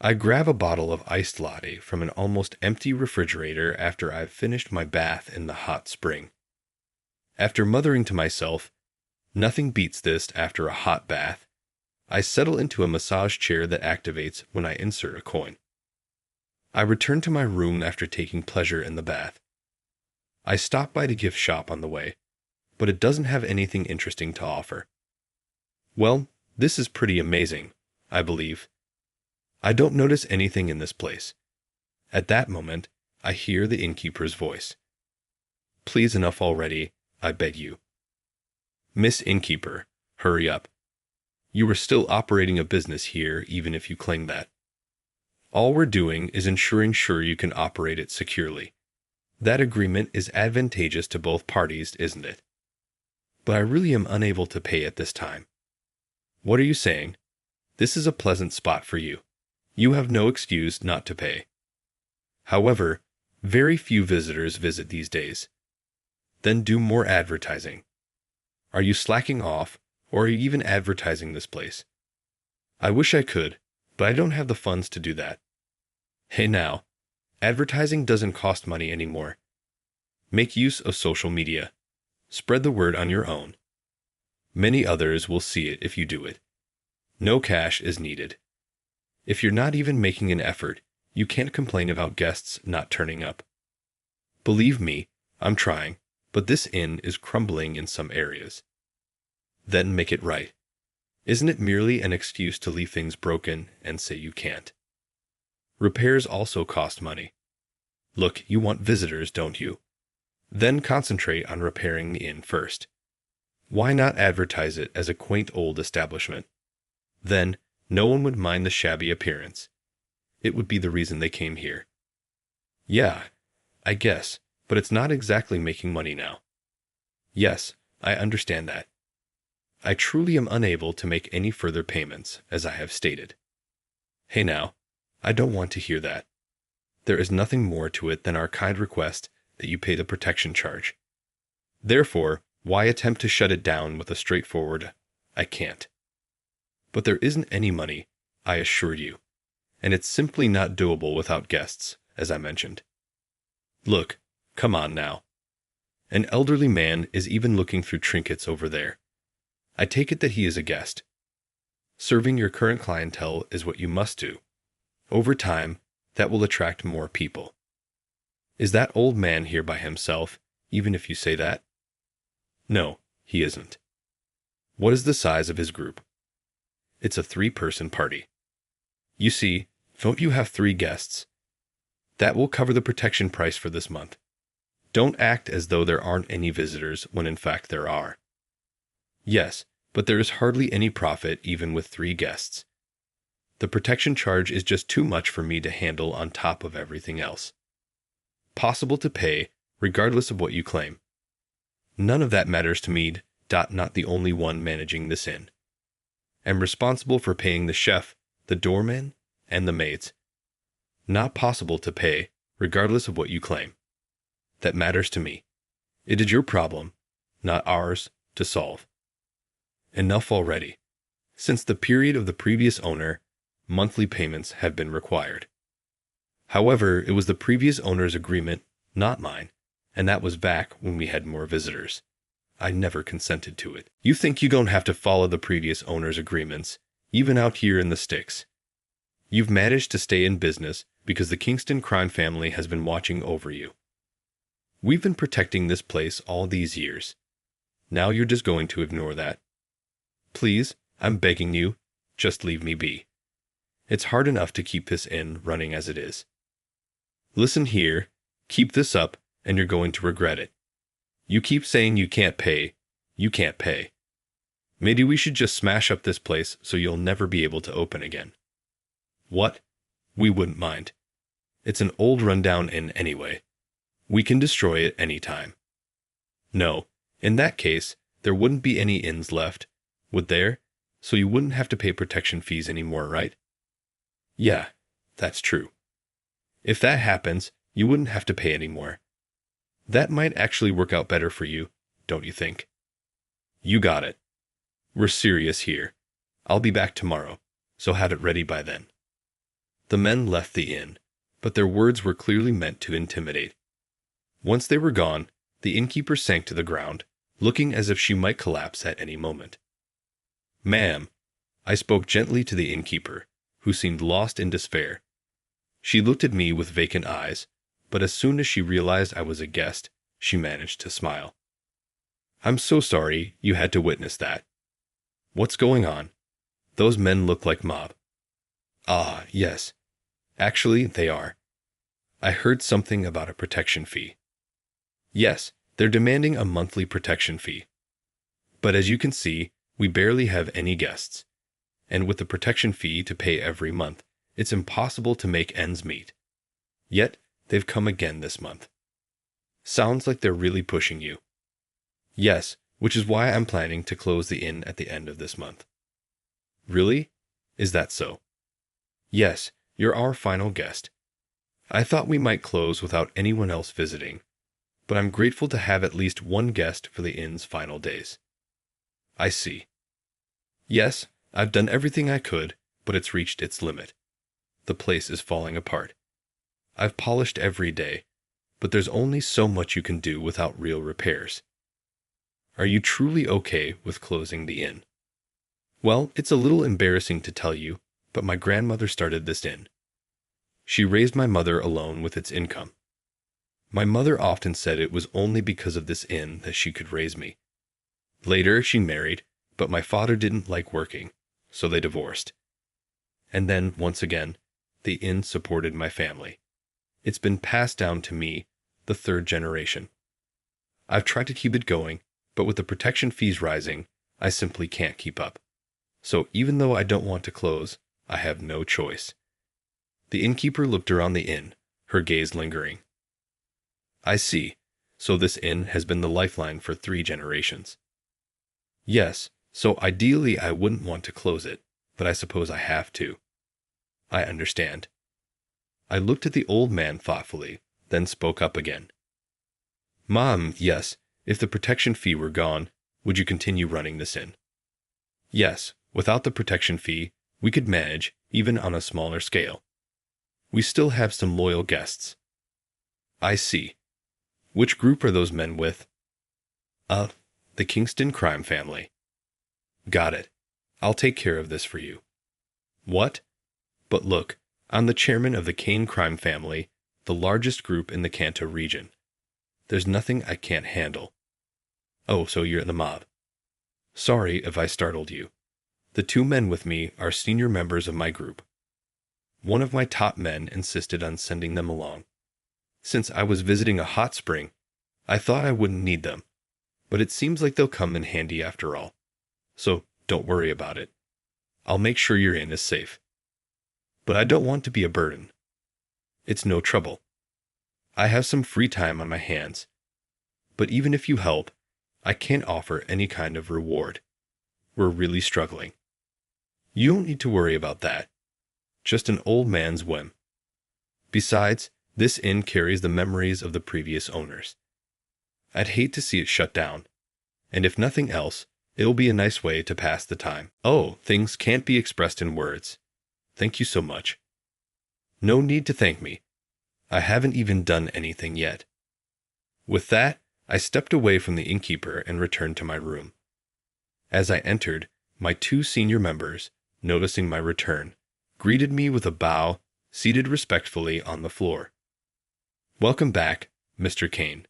I grab a bottle of iced latte from an almost empty refrigerator after I've finished my bath in the hot spring. After muttering to myself, "Nothing beats this after a hot bath," I settle into a massage chair that activates when I insert a coin. I return to my room after taking pleasure in the bath. I stop by the gift shop on the way, but it doesn't have anything interesting to offer. Well, this is pretty amazing, I believe. I don't notice anything in this place. At that moment, I hear the innkeeper's voice. "Please, enough already, I beg you." "Miss Innkeeper, hurry up. You are still operating a business here even if you claim that. All we're doing is ensuring you can operate it securely. That agreement is advantageous to both parties, isn't it? But I really am unable to pay at this time. What are you saying? This is a pleasant spot for you. You have no excuse not to pay. However, very few visitors visit these days. Then do more advertising. Are you slacking off, or are you even advertising this place? I wish I could, but I don't have the funds to do that. Hey now, advertising doesn't cost money anymore. Make use of social media. Spread the word on your own. Many others will see it if you do it. No cash is needed. If you're not even making an effort, you can't complain about guests not turning up. Believe me, I'm trying, but this inn is crumbling in some areas. Then make it right. Isn't it merely an excuse to leave things broken and say you can't? Repairs also cost money. Look, you want visitors, don't you? Then concentrate on repairing the inn first. Why not advertise it as a quaint old establishment? Then, no one would mind the shabby appearance. it would be the reason they came here. Yeah, I guess, but it's not exactly making money now. Yes, I understand that. I truly am unable to make any further payments, as I have stated. Hey now, I don't want to hear that. There is nothing more to it than our kind request that you pay the protection charge. Therefore, why attempt to shut it down with a straightforward, I can't. But there isn't any money, I assure you, and it's simply not doable without guests, as I mentioned. Look, come on now. An elderly man is even looking through trinkets over there. I take it that he is a guest. Serving your current clientele is what you must do. Over time, that will attract more people. Is that old man here by himself, even if you say that? No, he isn't. What is the size of his group? It's a 3-person party. You see, don't you have 3 guests? That will cover the protection price for this month. Don't act as though there aren't any visitors when in fact there are. Yes, but there is hardly any profit even with 3 guests. The protection charge is just too much for me to handle on top of everything else. Possible to pay, regardless of what you claim. None of that matters to me, not the only one managing this inn. I'm responsible for paying the chef, the doorman, and the maids. Not possible to pay, regardless of what you claim. That matters to me. It is your problem, not ours, to solve. Enough already. Since the period of the previous owner, monthly payments have been required. However, it was the previous owner's agreement, not mine, and that was back when we had more visitors. I never consented to it. You think you don't have to follow the previous owner's agreements, even out here in the sticks. You've managed to stay in business because the Kingston crime family has been watching over you. We've been protecting this place all these years. Now you're just going to ignore that. Please, I'm begging you, just leave me be. It's hard enough to keep this inn running as it is. Listen here, keep this up, and you're going to regret it. You keep saying you can't pay. You can't pay. Maybe we should just smash up this place so you'll never be able to open again. What? We wouldn't mind. It's an old rundown inn anyway. We can destroy it any time. No, in that case, there wouldn't be any inns left, would there? So you wouldn't have to pay protection fees anymore, right? Yeah, that's true. If that happens, you wouldn't have to pay anymore. That might actually work out better for you, don't you think? You got it. We're serious here. I'll be back tomorrow, so have it ready by then. The men left the inn, but their words were clearly meant to intimidate. Once they were gone, the innkeeper sank to the ground, looking as if she might collapse at any moment. Ma'am, I spoke gently to the innkeeper, who seemed lost in despair. She looked at me with vacant eyes, but as soon as she realized I was a guest, she managed to smile. I'm so sorry you had to witness that. What's going on? Those men look like mob. Ah, yes. Actually, they are. I heard something about a protection fee. Yes, they're demanding a monthly protection fee. But as you can see, we barely have any guests. And with the protection fee to pay every month, it's impossible to make ends meet. Yet, they've come again this month. Sounds like they're really pushing you. Yes, which is why I'm planning to close the inn at the end of this month. Really? Is that so? Yes, you're our final guest. I thought we might close without anyone else visiting, but I'm grateful to have at least one guest for the inn's final days. I see. Yes, I've done everything I could, but it's reached its limit. The place is falling apart. I've polished every day, but there's only so much you can do without real repairs. Are you truly okay with closing the inn? Well, it's a little embarrassing to tell you, but my grandmother started this inn. She raised my mother alone with its income. My mother often said it was only because of this inn that she could raise me. Later, she married, but my father didn't like working, so they divorced. And then, once again, the inn supported my family. It's been passed down to me, the 3rd generation. I've tried to keep it going, but with the protection fees rising, I simply can't keep up. So even though I don't want to close, I have no choice. The innkeeper looked around the inn, her gaze lingering. I see. So this inn has been the lifeline for 3 generations. Yes, so ideally I wouldn't want to close it, but I suppose I have to. I understand. I looked at the old man thoughtfully, then spoke up again. Mom, yes, if the protection fee were gone, would you continue running this inn? Yes, without the protection fee, we could manage, even on a smaller scale. We still have some loyal guests. I see. Which group are those men with? The Kingston crime family. Got it. I'll take care of this for you. What? But look, I'm the chairman of the Kane crime family, the largest group in the Kanto region. There's nothing I can't handle. Oh, so you're in the mob. Sorry if I startled you. The 2 men with me are senior members of my group. One of my top men insisted on sending them along. Since I was visiting a hot spring, I thought I wouldn't need them, but it seems like they'll come in handy after all. So don't worry about it. I'll make sure your inn is safe. But I don't want to be a burden. It's no trouble. I have some free time on my hands. But even if you help, I can't offer any kind of reward. We're really struggling. You don't need to worry about that. Just an old man's whim. Besides, this inn carries the memories of the previous owners. I'd hate to see it shut down. And if nothing else, it'll be a nice way to pass the time. Oh, things can't be expressed in words. Thank you so much. No need to thank me. I haven't even done anything yet. With that, I stepped away from the innkeeper and returned to my room. As I entered, my 2 senior members, noticing my return, greeted me with a bow, seated respectfully on the floor. Welcome back, Mr. Kane.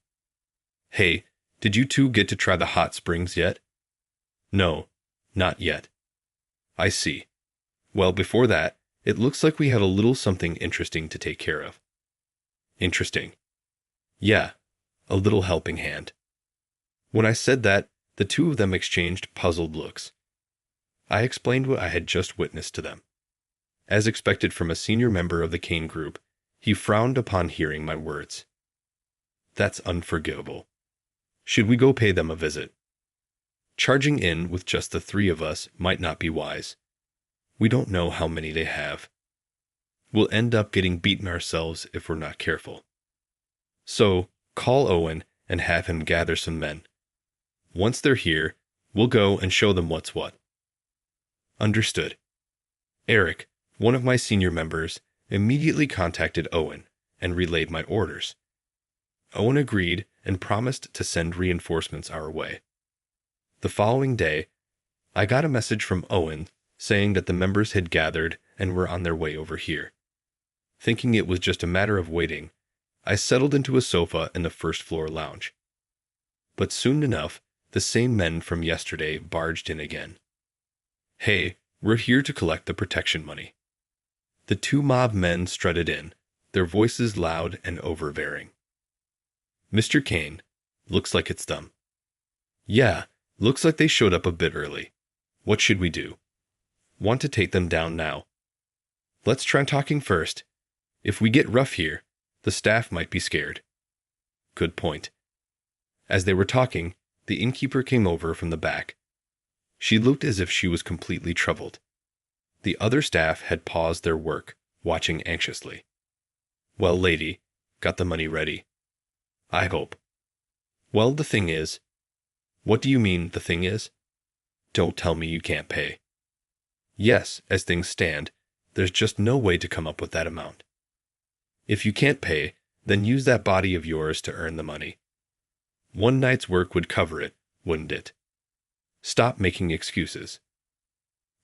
Hey, did you 2 get to try the hot springs yet? No, not yet. I see. Well, before that, it looks like we have a little something interesting to take care of. Interesting. Yeah, a little helping hand. When I said that, the 2 of them exchanged puzzled looks. I explained what I had just witnessed to them. As expected from a senior member of the Kane group, he frowned upon hearing my words. That's unforgivable. Should we go pay them a visit? Charging in with just the 3 of us might not be wise. We don't know how many they have. We'll end up getting beaten ourselves if we're not careful. So, call Owen and have him gather some men. Once they're here, we'll go and show them what's what. Understood. Eric, one of my senior members, immediately contacted Owen and relayed my orders. Owen agreed and promised to send reinforcements our way. The following day, I got a message from Owen saying that the members had gathered and were on their way over here. Thinking it was just a matter of waiting, I settled into a sofa in the first-floor lounge. But soon enough, the same men from yesterday barged in again. Hey, we're here to collect the protection money. The 2 mob men strutted in, their voices loud and overbearing. Mr. Kane, looks like it's them. Yeah, looks like they showed up a bit early. What should we do? Want to take them down now. Let's try talking first. If we get rough here, the staff might be scared. Good point. As they were talking, the innkeeper came over from the back. She looked as if she was completely troubled. The other staff had paused their work, watching anxiously. Well, lady, got the money ready? I hope. Well, the thing is. What do you mean, the thing is? Don't tell me you can't pay. Yes, as things stand, there's just no way to come up with that amount. If you can't pay, then use that body of yours to earn the money. One night's work would cover it, wouldn't it? Stop making excuses.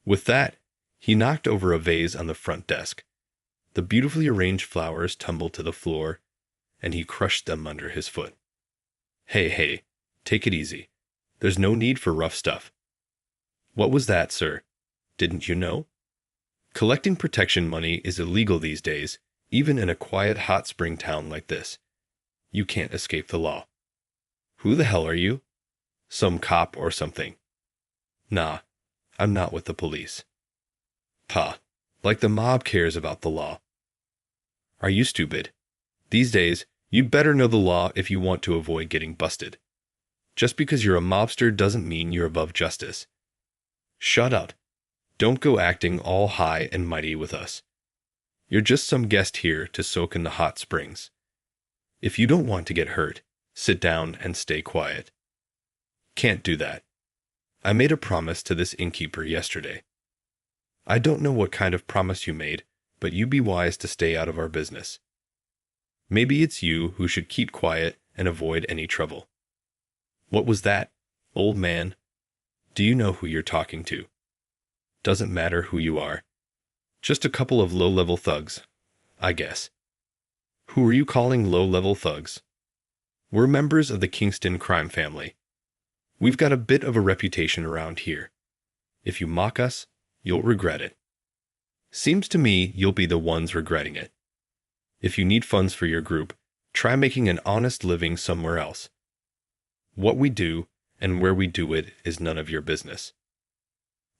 With that, he knocked over a vase on the front desk. The beautifully arranged flowers tumbled to the floor, and he crushed them under his foot. Hey, take it easy. There's no need for rough stuff. What was that, sir? Didn't you know? Collecting protection money is illegal these days, even in a quiet hot spring town like this. You can't escape the law. Who the hell are you? Some cop or something? Nah, I'm not with the police. Like the mob cares about the law. Are you stupid? These days, you'd better know the law if you want to avoid getting busted. Just because you're a mobster doesn't mean you're above justice. Shut up. Don't go acting all high and mighty with us. You're just some guest here to soak in the hot springs. If you don't want to get hurt, sit down and stay quiet. Can't do that. I made a promise to this innkeeper yesterday. I don't know what kind of promise you made, but you be wise to stay out of our business. Maybe it's you who should keep quiet and avoid any trouble. What was that, old man? Do you know who you're talking to? Doesn't matter who you are. Just a couple of low-level thugs, I guess. Who are you calling low-level thugs? We're members of the Kingston crime family. We've got a bit of a reputation around here. If you mock us, you'll regret it. Seems to me you'll be the ones regretting it. If you need funds for your group, try making an honest living somewhere else. What we do and where we do it is none of your business.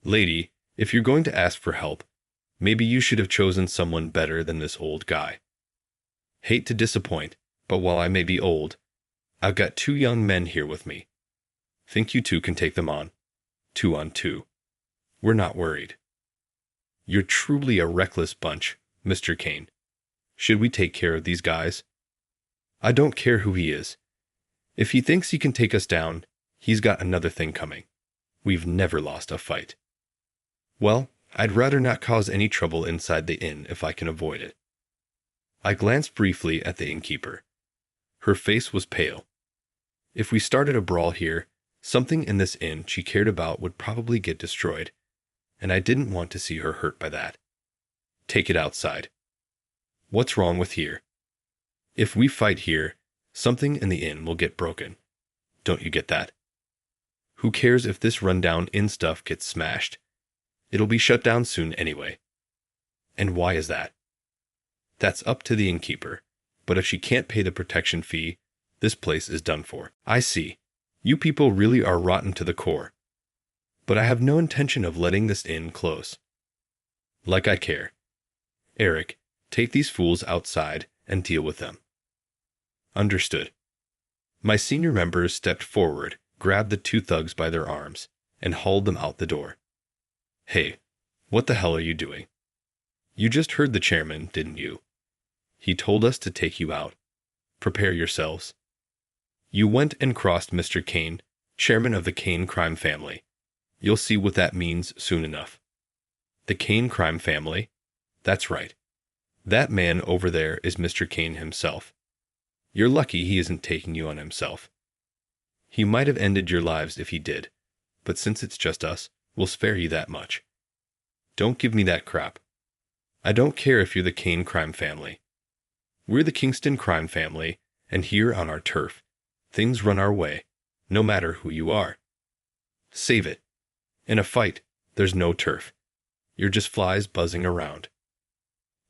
Lady, if you're going to ask for help, maybe you should have chosen someone better than this old guy. Hate to disappoint, but while I may be old, I've got 2 young men here with me. Think you two can take them on? 2 on 2. We're not worried. You're truly a reckless bunch, Mr. Kane. Should we take care of these guys? I don't care who he is. If he thinks he can take us down, he's got another thing coming. We've never lost a fight. Well, I'd rather not cause any trouble inside the inn if I can avoid it. I glanced briefly at the innkeeper. Her face was pale. If we started a brawl here, something in this inn she cared about would probably get destroyed, and I didn't want to see her hurt by that. Take it outside. What's wrong with here? If we fight here, something in the inn will get broken. Don't you get that? Who cares if this rundown inn stuff gets smashed? It'll be shut down soon anyway. And why is that? That's up to the innkeeper, but if she can't pay the protection fee, this place is done for. I see. You people really are rotten to the core. But I have no intention of letting this inn close. Like I care. Eric, take these fools outside and deal with them. Understood. My senior members stepped forward, grabbed the 2 thugs by their arms, and hauled them out the door. Hey, what the hell are you doing? You just heard the chairman, didn't you? He told us to take you out. Prepare yourselves. You went and crossed Mr. Kane, chairman of the Kane crime family. You'll see what that means soon enough. The Kane crime family? That's right. That man over there is Mr. Kane himself. You're lucky he isn't taking you on himself. He might have ended your lives if he did, but since it's just us, we'll spare you that much. Don't give me that crap. I don't care if you're the Kane crime family. We're the Kingston crime family, and here on our turf, things run our way, no matter who you are. Save it. In a fight, there's no turf. You're just flies buzzing around.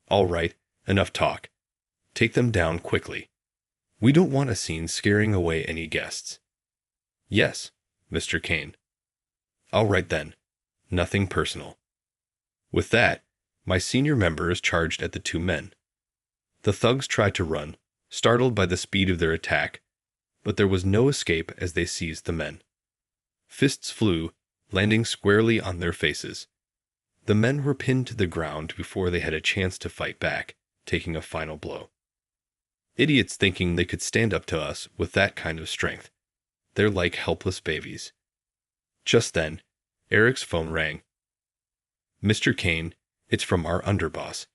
All right, enough talk. Take them down quickly. We don't want a scene scaring away any guests. Yes, Mr. Kane. All right then. Nothing personal. With that, my senior members charged at the 2 men. The thugs tried to run, startled by the speed of their attack, but there was no escape as they seized the men. Fists flew, landing squarely on their faces. The men were pinned to the ground before they had a chance to fight back, taking a final blow. Idiots thinking they could stand up to us with that kind of strength. They're like helpless babies. Just then, Eric's phone rang. Mr. Kane, it's from our underboss.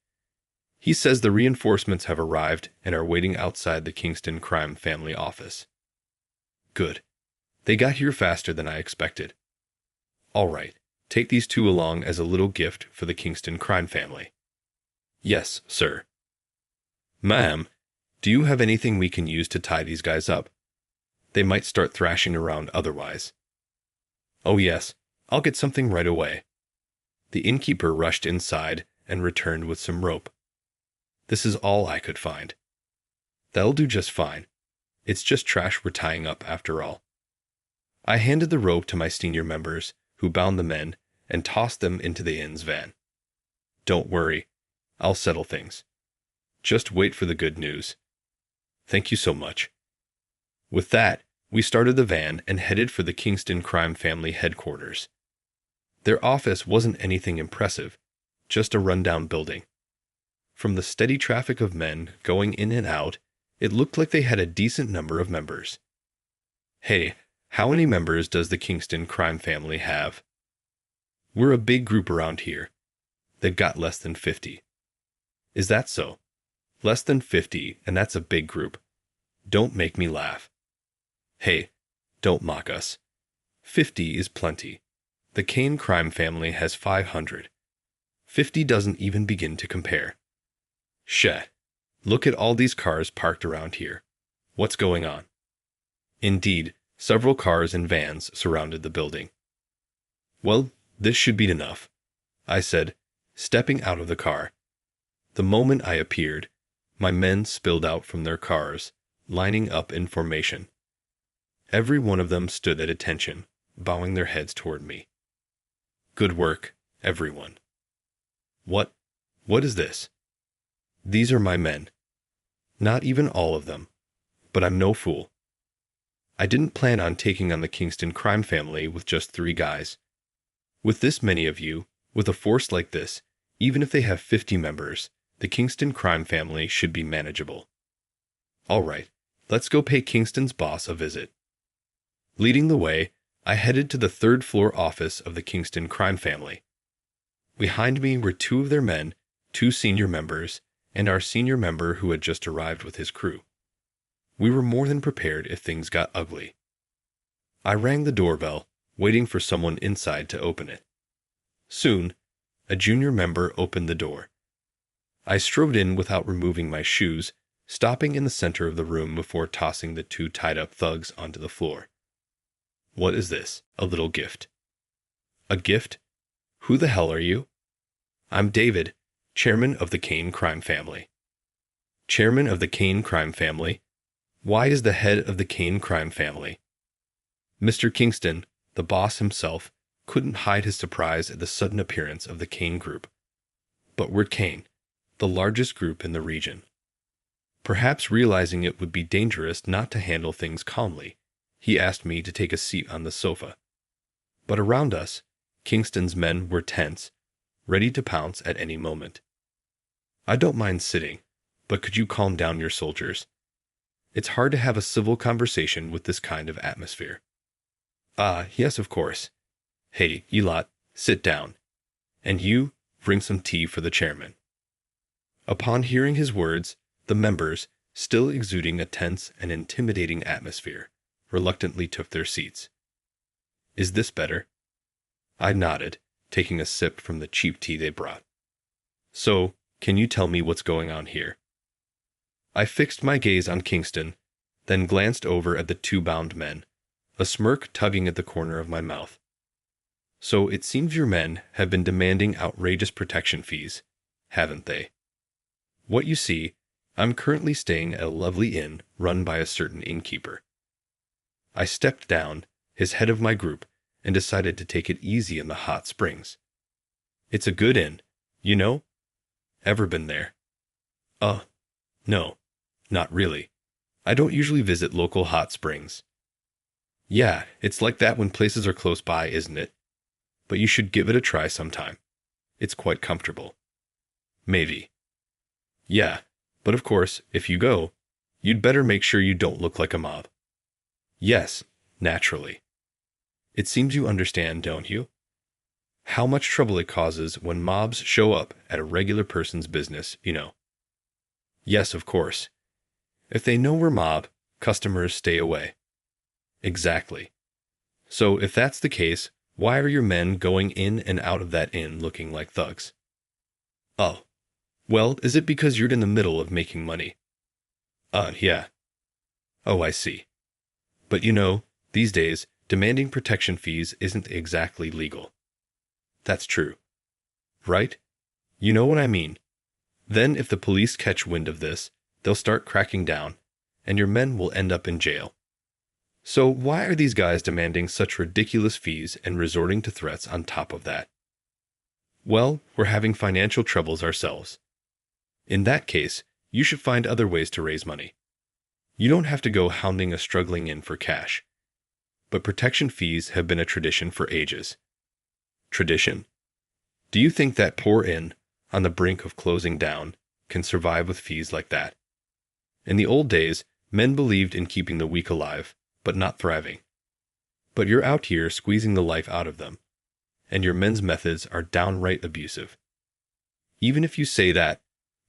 He says the reinforcements have arrived and are waiting outside the Kingston crime family office. Good. They got here faster than I expected. All right, take these 2 along as a little gift for the Kingston crime family. Yes, sir. Ma'am, do you have anything we can use to tie these guys up? They might start thrashing around otherwise. Oh yes, I'll get something right away. The innkeeper rushed inside and returned with some rope. This is all I could find. That'll do just fine. It's just trash we're tying up after all. I handed the rope to my senior members, who bound the men and tossed them into the inn's van. Don't worry, I'll settle things. Just wait for the good news. Thank you so much. With that, we started the van and headed for the Kingston crime family headquarters. Their office wasn't anything impressive, just a rundown building. From the steady traffic of men going in and out, it looked like they had a decent number of members. Hey, how many members does the Kingston crime family have? We're a big group around here. They've got less than 50. Is that so? Less than 50, and that's a big group. Don't make me laugh. Hey, don't mock us. 50 is plenty. The Kane crime family has 500. 50 doesn't even begin to compare. Shit. Look at all these cars parked around here. What's going on? Indeed, several cars and vans surrounded the building. Well, this should be enough, I said, stepping out of the car. The moment I appeared, my men spilled out from their cars, lining up in formation. Every one of them stood at attention, bowing their heads toward me. Good work, everyone. What is this? These are my men. Not even all of them, but I'm no fool. I didn't plan on taking on the Kingston crime family with just 3 guys. With this many of you, with a force like this, even if they have 50 members, the Kingston crime family should be manageable. All right, let's go pay Kingston's boss a visit. Leading the way, I headed to the 3rd floor office of the Kingston crime family. Behind me were 2 of their men, 2 senior members, and our senior member who had just arrived with his crew. We were more than prepared if things got ugly. I rang the doorbell, waiting for someone inside to open it. Soon, a junior member opened the door. I strode in without removing my shoes, stopping in the center of the room before tossing the 2 tied-up thugs onto the floor. What is this? A little gift. A gift? Who the hell are you? I'm David, chairman of the Kane crime family. Chairman of the Kane crime family? Why is the head of the Kane crime family? Mr. Kingston, the boss himself, couldn't hide his surprise at the sudden appearance of the Kane group. But we're Kane, the largest group in the region. Perhaps realizing it would be dangerous not to handle things calmly, he asked me to take a seat on the sofa. But around us, Kingston's men were tense, ready to pounce at any moment. I don't mind sitting, but could you calm down your soldiers? It's hard to have a civil conversation with this kind of atmosphere. Yes, of course. Hey, you lot, sit down. And you, bring some tea for the chairman. Upon hearing his words, the members, still exuding a tense and intimidating atmosphere, reluctantly took their seats. Is this better? I nodded, taking a sip from the cheap tea they brought. So, can you tell me what's going on here? I fixed my gaze on Kingston, then glanced over at the 2 bound men, a smirk tugging at the corner of my mouth. So it seems your men have been demanding outrageous protection fees, haven't they? What you see, I'm currently staying at a lovely inn run by a certain innkeeper. I stepped down, his head of my group, and decided to take it easy in the hot springs. It's a good inn, you know? Ever been there? No, not really. I don't usually visit local hot springs. Yeah, it's like that when places are close by, isn't it? But you should give it a try sometime. It's quite comfortable. Maybe. Yeah, but of course, if you go, you'd better make sure you don't look like a mob. Yes, naturally. It seems you understand, don't you? How much trouble it causes when mobs show up at a regular person's business, you know. Yes, of course. If they know we're mob, customers stay away. Exactly. So if that's the case, why are your men going in and out of that inn looking like thugs? Oh. Well, is it because you're in the middle of making money? Yeah. Oh, I see. But you know, these days, demanding protection fees isn't exactly legal. That's true. Right? You know what I mean. Then if the police catch wind of this, they'll start cracking down, and your men will end up in jail. So why are these guys demanding such ridiculous fees and resorting to threats on top of that? Well, we're having financial troubles ourselves. In that case, you should find other ways to raise money. You don't have to go hounding a struggling inn for cash. But protection fees have been a tradition for ages. Tradition? Do you think that poor inn, on the brink of closing down, can survive with fees like that? In the old days, men believed in keeping the weak alive, but not thriving. But you're out here squeezing the life out of them, and your men's methods are downright abusive. Even if you say that,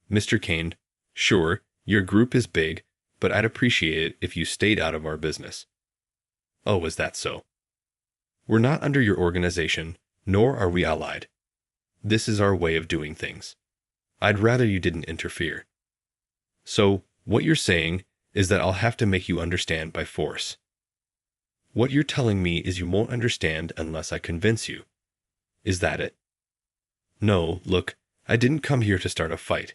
Mr. Kane, sure, your group is big, but I'd appreciate it if you stayed out of our business. Oh, is that so? We're not under your organization, nor are we allied. This is our way of doing things. I'd rather you didn't interfere. So, what you're saying is that I'll have to make you understand by force. What you're telling me is you won't understand unless I convince you. Is that it? No, look, I didn't come here to start a fight.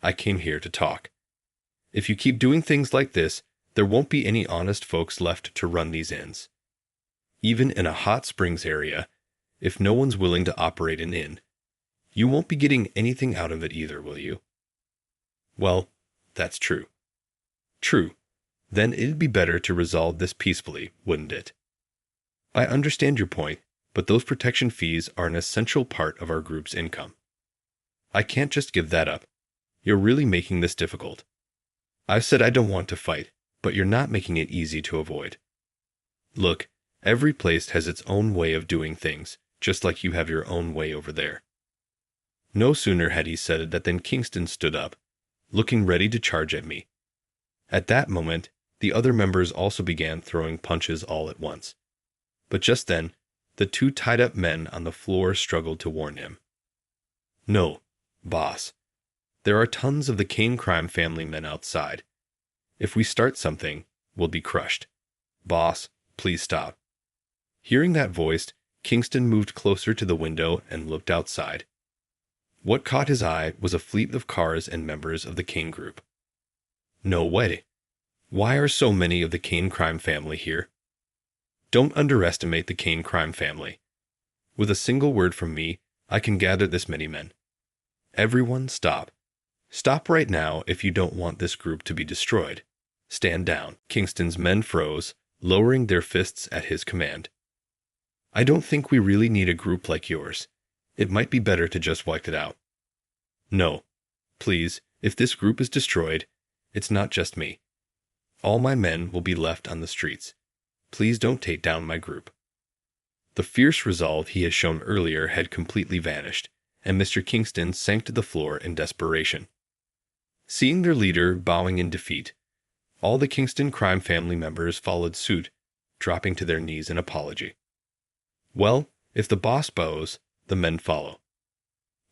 I came here to talk. If you keep doing things like this, there won't be any honest folks left to run these inns. Even in a hot springs area, if no one's willing to operate an inn, you won't be getting anything out of it either, will you? Well, that's true. True. Then it'd be better to resolve this peacefully, wouldn't it? I understand your point, but those protection fees are an essential part of our group's income. I can't just give that up. You're really making this difficult. I've said I don't want to fight, but you're not making it easy to avoid. Look, every place has its own way of doing things, just like you have your own way over there. No sooner had he said that than Kingston stood up, looking ready to charge at me. At that moment, the other members also began throwing punches all at once. But just then, the two tied-up men on the floor struggled to warn him. No, boss. There are tons of the Kane crime family men outside. If we start something, we'll be crushed. Boss, please stop. Hearing that voice, Kingston moved closer to the window and looked outside. What caught his eye was a fleet of cars and members of the Kane group. No way. Why are so many of the Kane crime family here? Don't underestimate the Kane crime family. With a single word from me, I can gather this many men. Everyone stop. Stop right now if you don't want this group to be destroyed. Stand down. Kingston's men froze, lowering their fists at his command. I don't think we really need a group like yours. It might be better to just wipe it out. No. Please, if this group is destroyed, it's not just me. All my men will be left on the streets. Please don't take down my group. The fierce resolve he had shown earlier had completely vanished, and Mr. Kingston sank to the floor in desperation. Seeing their leader bowing in defeat, all the Kingston crime family members followed suit, dropping to their knees in apology. Well, if the boss bows, the men follow.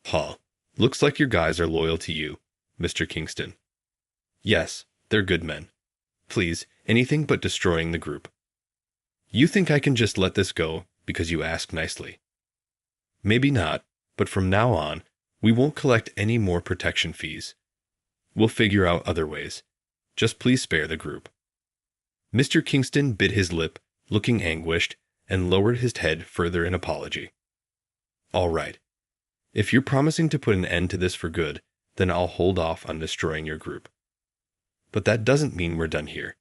Huh, looks like your guys are loyal to you, Mr. Kingston. Yes, they're good men. Please, anything but destroying the group. You think I can just let this go because you ask nicely? Maybe not, but from now on, we won't collect any more protection fees. We'll figure out other ways. Just please spare the group. Mr. Kingston bit his lip, looking anguished, and lowered his head further in apology. All right. If you're promising to put an end to this for good, then I'll hold off on destroying your group. But that doesn't mean we're done here.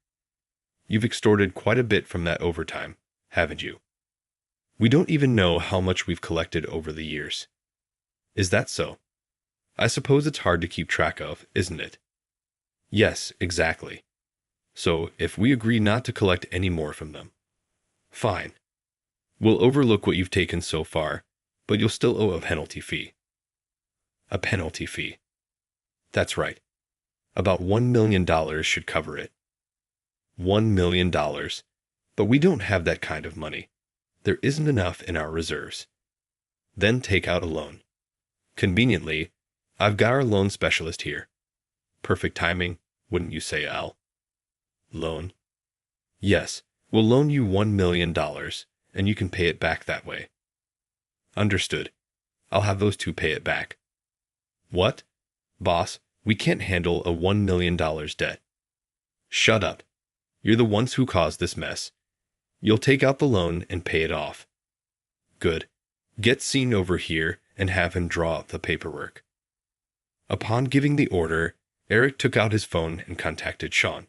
You've extorted quite a bit from that overtime, haven't you? We don't even know how much we've collected over the years. Is that so? I suppose it's hard to keep track of, isn't it? Yes, exactly. So, if we agree not to collect any more from them, fine. We'll overlook what you've taken so far, but you'll still owe a penalty fee. A penalty fee. That's right. About $1 million should cover it. $1 million. But we don't have that kind of money. There isn't enough in our reserves. Then take out a loan. Conveniently, I've got our loan specialist here. Perfect timing, wouldn't you say, Al? Loan? Yes, we'll loan you $1 million, and you can pay it back that way. Understood. I'll have those two pay it back. What? Boss, we can't handle a $1 million debt. Shut up. You're the ones who caused this mess. You'll take out the loan and pay it off. Good. Get Scene over here and have him draw up the paperwork. Upon giving the order, Eric took out his phone and contacted Sean.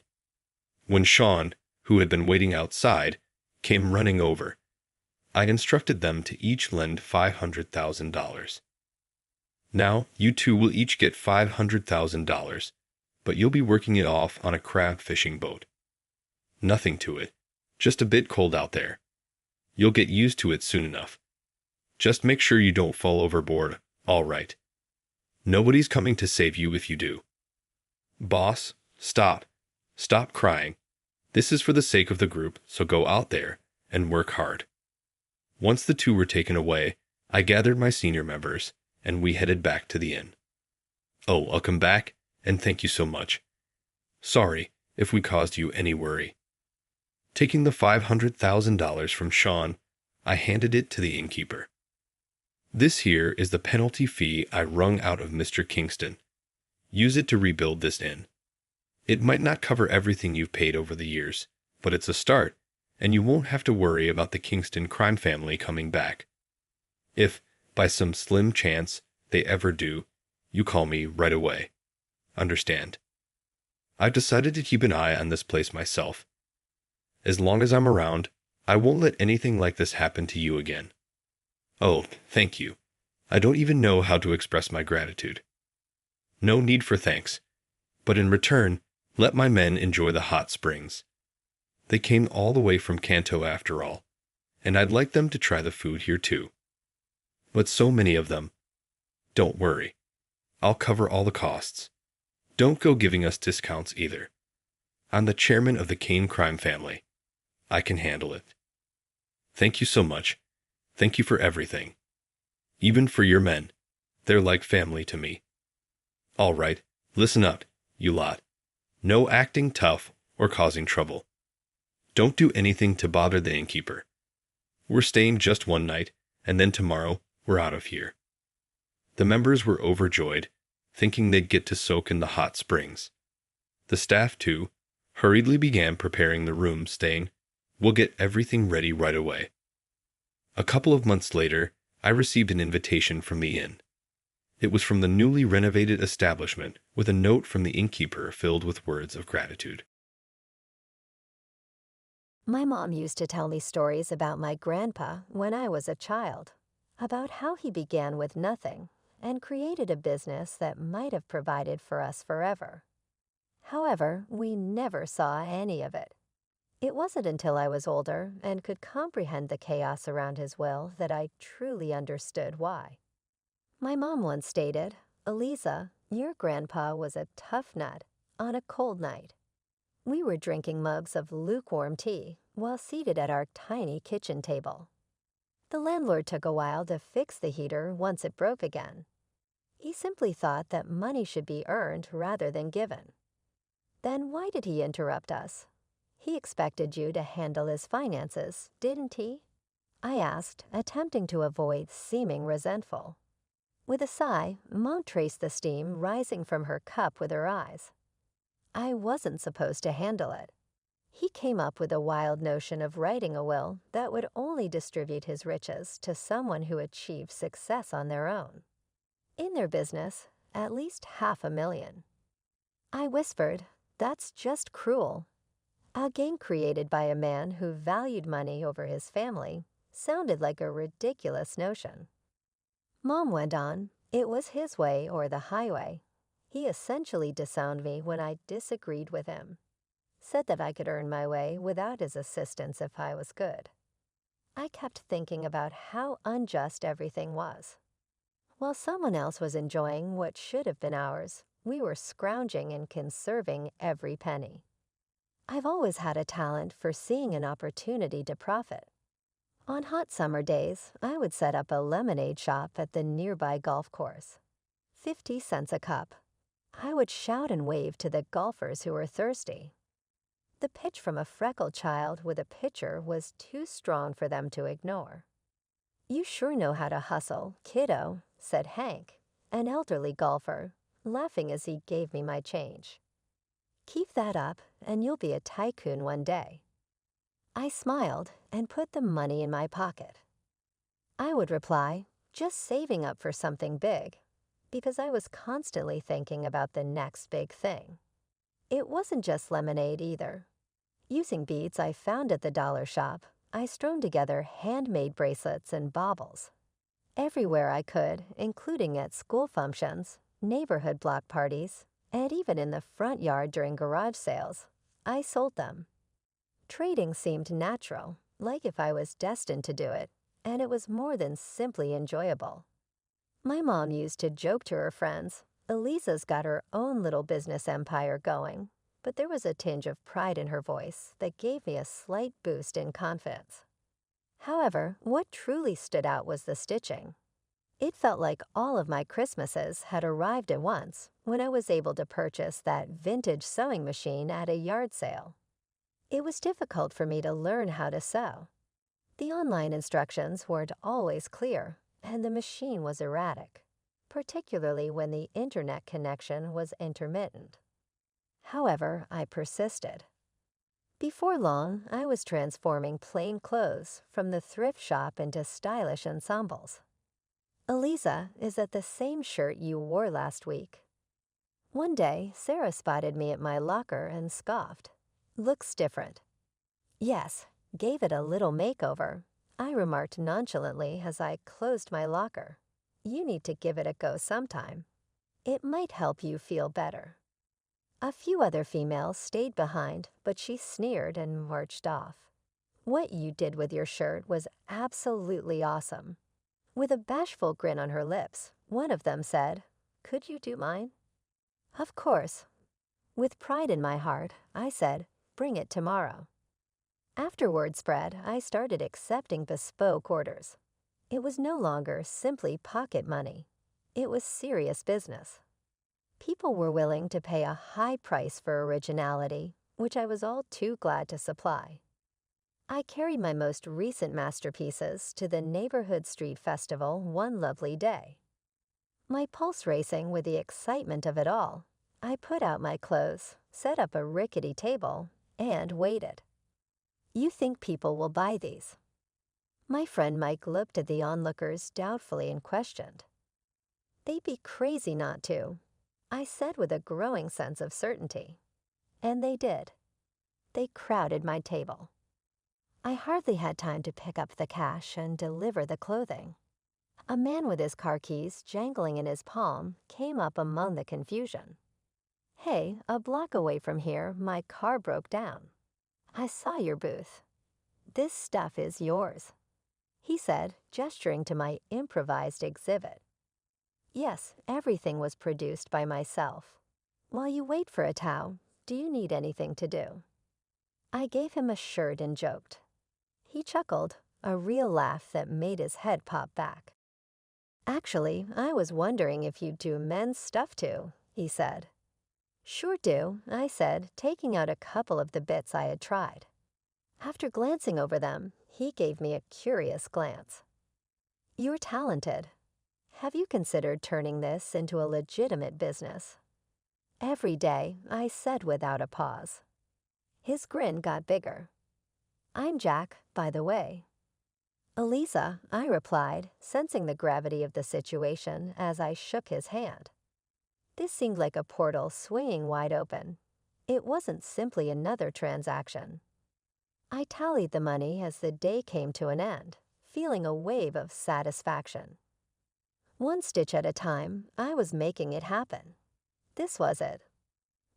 When Sean, who had been waiting outside, came running over, I instructed them to each lend $500,000. Now, you two will each get $500,000, but you'll be working it off on a crab fishing boat. Nothing to it, just a bit cold out there. You'll get used to it soon enough. Just make sure you don't fall overboard, all right? Nobody's coming to save you if you do. Boss, stop. Stop crying. This is for the sake of the group, so go out there and work hard. Once the two were taken away, I gathered my senior members, and we headed back to the inn. Oh, I'll come back, and thank you so much. Sorry if we caused you any worry. Taking the $500,000 from Sean, I handed it to the innkeeper. This here is the penalty fee I wrung out of Mr. Kingston. Use it to rebuild this inn. It might not cover everything you've paid over the years, but it's a start, and you won't have to worry about the Kingston crime family coming back. If, by some slim chance, they ever do, you call me right away. Understand? I've decided to keep an eye on this place myself. As long as I'm around, I won't let anything like this happen to you again. Oh, thank you. I don't even know how to express my gratitude. No need for thanks, but in return, let my men enjoy the hot springs. They came all the way from Kanto after all, and I'd like them to try the food here too. But so many of them. Don't worry. I'll cover all the costs. Don't go giving us discounts either. I'm the chairman of the Kane crime family. I can handle it. Thank you so much. Thank you for everything. Even for your men. They're like family to me. All right, listen up, you lot. No acting tough or causing trouble. Don't do anything to bother the innkeeper. We're staying just one night, and then tomorrow we're out of here. The members were overjoyed, thinking they'd get to soak in the hot springs. The staff, too, hurriedly began preparing the room, saying, "We'll get everything ready right away." A couple of months later, I received an invitation from the inn. It was from the newly renovated establishment, with a note from the innkeeper filled with words of gratitude. My mom used to tell me stories about my grandpa when I was a child, about how he began with nothing and created a business that might have provided for us forever. However, we never saw any of it. It wasn't until I was older and could comprehend the chaos around his will that I truly understood why. My mom once stated, "Eliza, your grandpa was a tough nut on a cold night." We were drinking mugs of lukewarm tea while seated at our tiny kitchen table. The landlord took a while to fix the heater once it broke again. He simply thought that money should be earned rather than given. Then why did he interrupt us? He expected you to handle his finances, didn't he? I asked, attempting to avoid seeming resentful. With a sigh, Mom traced the steam rising from her cup with her eyes. I wasn't supposed to handle it. He came up with a wild notion of writing a will that would only distribute his riches to someone who achieved success on their own. In their business, at least $500,000. I whispered, "That's just cruel." A gain created by a man who valued money over his family sounded like a ridiculous notion. Mom went on, "It was his way or the highway. He essentially disowned me when I disagreed with him. Said that I could earn my way without his assistance if I was good." I kept thinking about how unjust everything was. While someone else was enjoying what should have been ours, we were scrounging and conserving every penny. I've always had a talent for seeing an opportunity to profit. On hot summer days, I would set up a lemonade shop at the nearby golf course. 50 cents a cup. I would shout and wave to the golfers who were thirsty. The pitch from a freckled child with a pitcher was too strong for them to ignore. "You sure know how to hustle, kiddo," said Hank, an elderly golfer, laughing as he gave me my change. "Keep that up, and you'll be a tycoon one day." I smiled and put the money in my pocket. I would reply, "Just saving up for something big," because I was constantly thinking about the next big thing. It wasn't just lemonade either. Using beads I found at the dollar shop, I strung together handmade bracelets and baubles. Everywhere I could, including at school functions, neighborhood block parties, and even in the front yard during garage sales, I sold them. Trading seemed natural, like if I was destined to do it, and it was more than simply enjoyable. My mom used to joke to her friends, "Elisa's got her own little business empire going," but there was a tinge of pride in her voice that gave me a slight boost in confidence. However, what truly stood out was the stitching. It felt like all of my Christmases had arrived at once when I was able to purchase that vintage sewing machine at a yard sale. It was difficult for me to learn how to sew. The online instructions weren't always clear, and the machine was erratic, particularly when the internet connection was intermittent. However, I persisted. Before long, I was transforming plain clothes from the thrift shop into stylish ensembles. "Elisa, is that the same shirt you wore last week?" One day, Sarah spotted me at my locker and scoffed. "Looks different." "Yes, gave it a little makeover," I remarked nonchalantly as I closed my locker. "You need to give it a go sometime. It might help you feel better." A few other females stayed behind, but she sneered and marched off. "What you did with your shirt was absolutely awesome." With a bashful grin on her lips, one of them said, "Could you do mine?" "Of course." With pride in my heart, I said, "Bring it tomorrow." After word spread, I started accepting bespoke orders. It was no longer simply pocket money. It was serious business. People were willing to pay a high price for originality, which I was all too glad to supply. I carried my most recent masterpieces to the neighborhood street festival one lovely day. My pulse racing with the excitement of it all, I put out my clothes, set up a rickety table, and waited. "You think people will buy these?" My friend Mike looked at the onlookers doubtfully and questioned. "They'd be crazy not to," I said with a growing sense of certainty. And they did. They crowded my table. I hardly had time to pick up the cash and deliver the clothing. A man with his car keys jangling in his palm came up among the confusion. "Hey, a block away from here, my car broke down. I saw your booth. This stuff is yours," he said, gesturing to my improvised exhibit. Yes, everything was produced by myself. "While you wait for a towel, do you need anything to do?" I gave him a shirt and joked. He chuckled, a real laugh that made his head pop back. "Actually, I was wondering if you'd do men's stuff too," he said. "Sure do," I said, taking out a couple of the bits I had tried. After glancing over them, he gave me a curious glance. "You're talented. Have you considered turning this into a legitimate business?" "Every day," I said without a pause. His grin got bigger. "I'm Jack, by the way." "Elisa," I replied, sensing the gravity of the situation as I shook his hand. This seemed like a portal swinging wide open. It wasn't simply another transaction. I tallied the money as the day came to an end, feeling a wave of satisfaction. One stitch at a time, I was making it happen. This was it.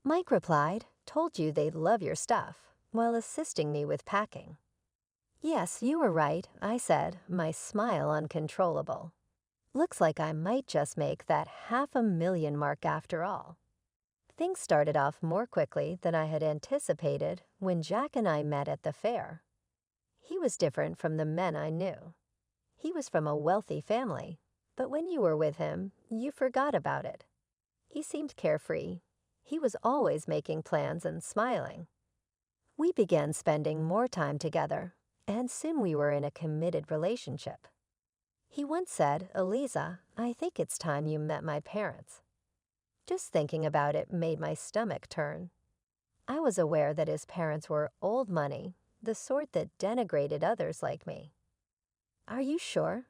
Mike replied, "Told you they'd love your stuff," while assisting me with packing. "Yes, you were right," I said, my smile uncontrollable. "Looks like I might just make that $500,000 mark after all." Things started off more quickly than I had anticipated when Jack and I met at the fair. He was different from the men I knew. He was from a wealthy family, but when you were with him, you forgot about it. He seemed carefree. He was always making plans and smiling. We began spending more time together, and soon we were in a committed relationship. He once said, "Elisa, I think it's time you met my parents." Just thinking about it made my stomach turn. I was aware that his parents were old money, the sort that denigrated others like me. "Are you sure?"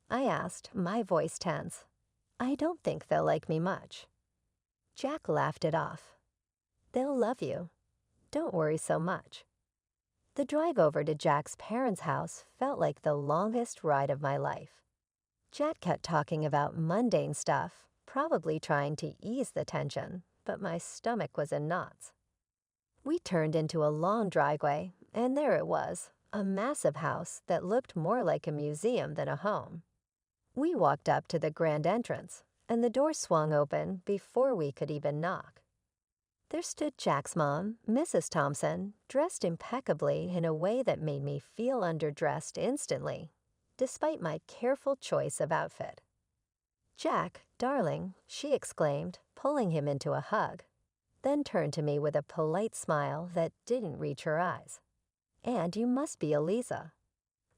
I asked, my voice tense. I don't think they'll like me much. Jack laughed it off. They'll love you. Don't worry so much. The drive over to Jack's parents' house felt like the longest ride of my life. Jack kept talking about mundane stuff, probably trying to ease the tension, but my stomach was in knots. We turned into a long driveway, and there it was, a massive house that looked more like a museum than a home. We walked up to the grand entrance, and the door swung open before we could even knock. There stood Jack's mom, Mrs. Thompson, dressed impeccably in a way that made me feel underdressed instantly, despite my careful choice of outfit. "Jack, darling," she exclaimed, pulling him into a hug, then turned to me with a polite smile that didn't reach her eyes. "And you must be Eliza.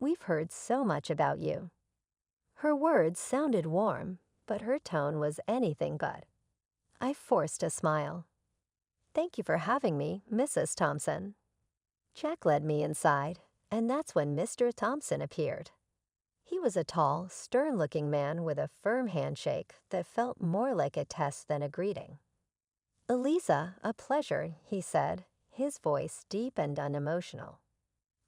We've heard so much about you." Her words sounded warm, but her tone was anything but. I forced a smile. "Thank you for having me, Mrs. Thompson." Jack led me inside, and that's when Mr. Thompson appeared. He was a tall, stern-looking man with a firm handshake that felt more like a test than a greeting. "Eliza, a pleasure," he said, his voice deep and unemotional.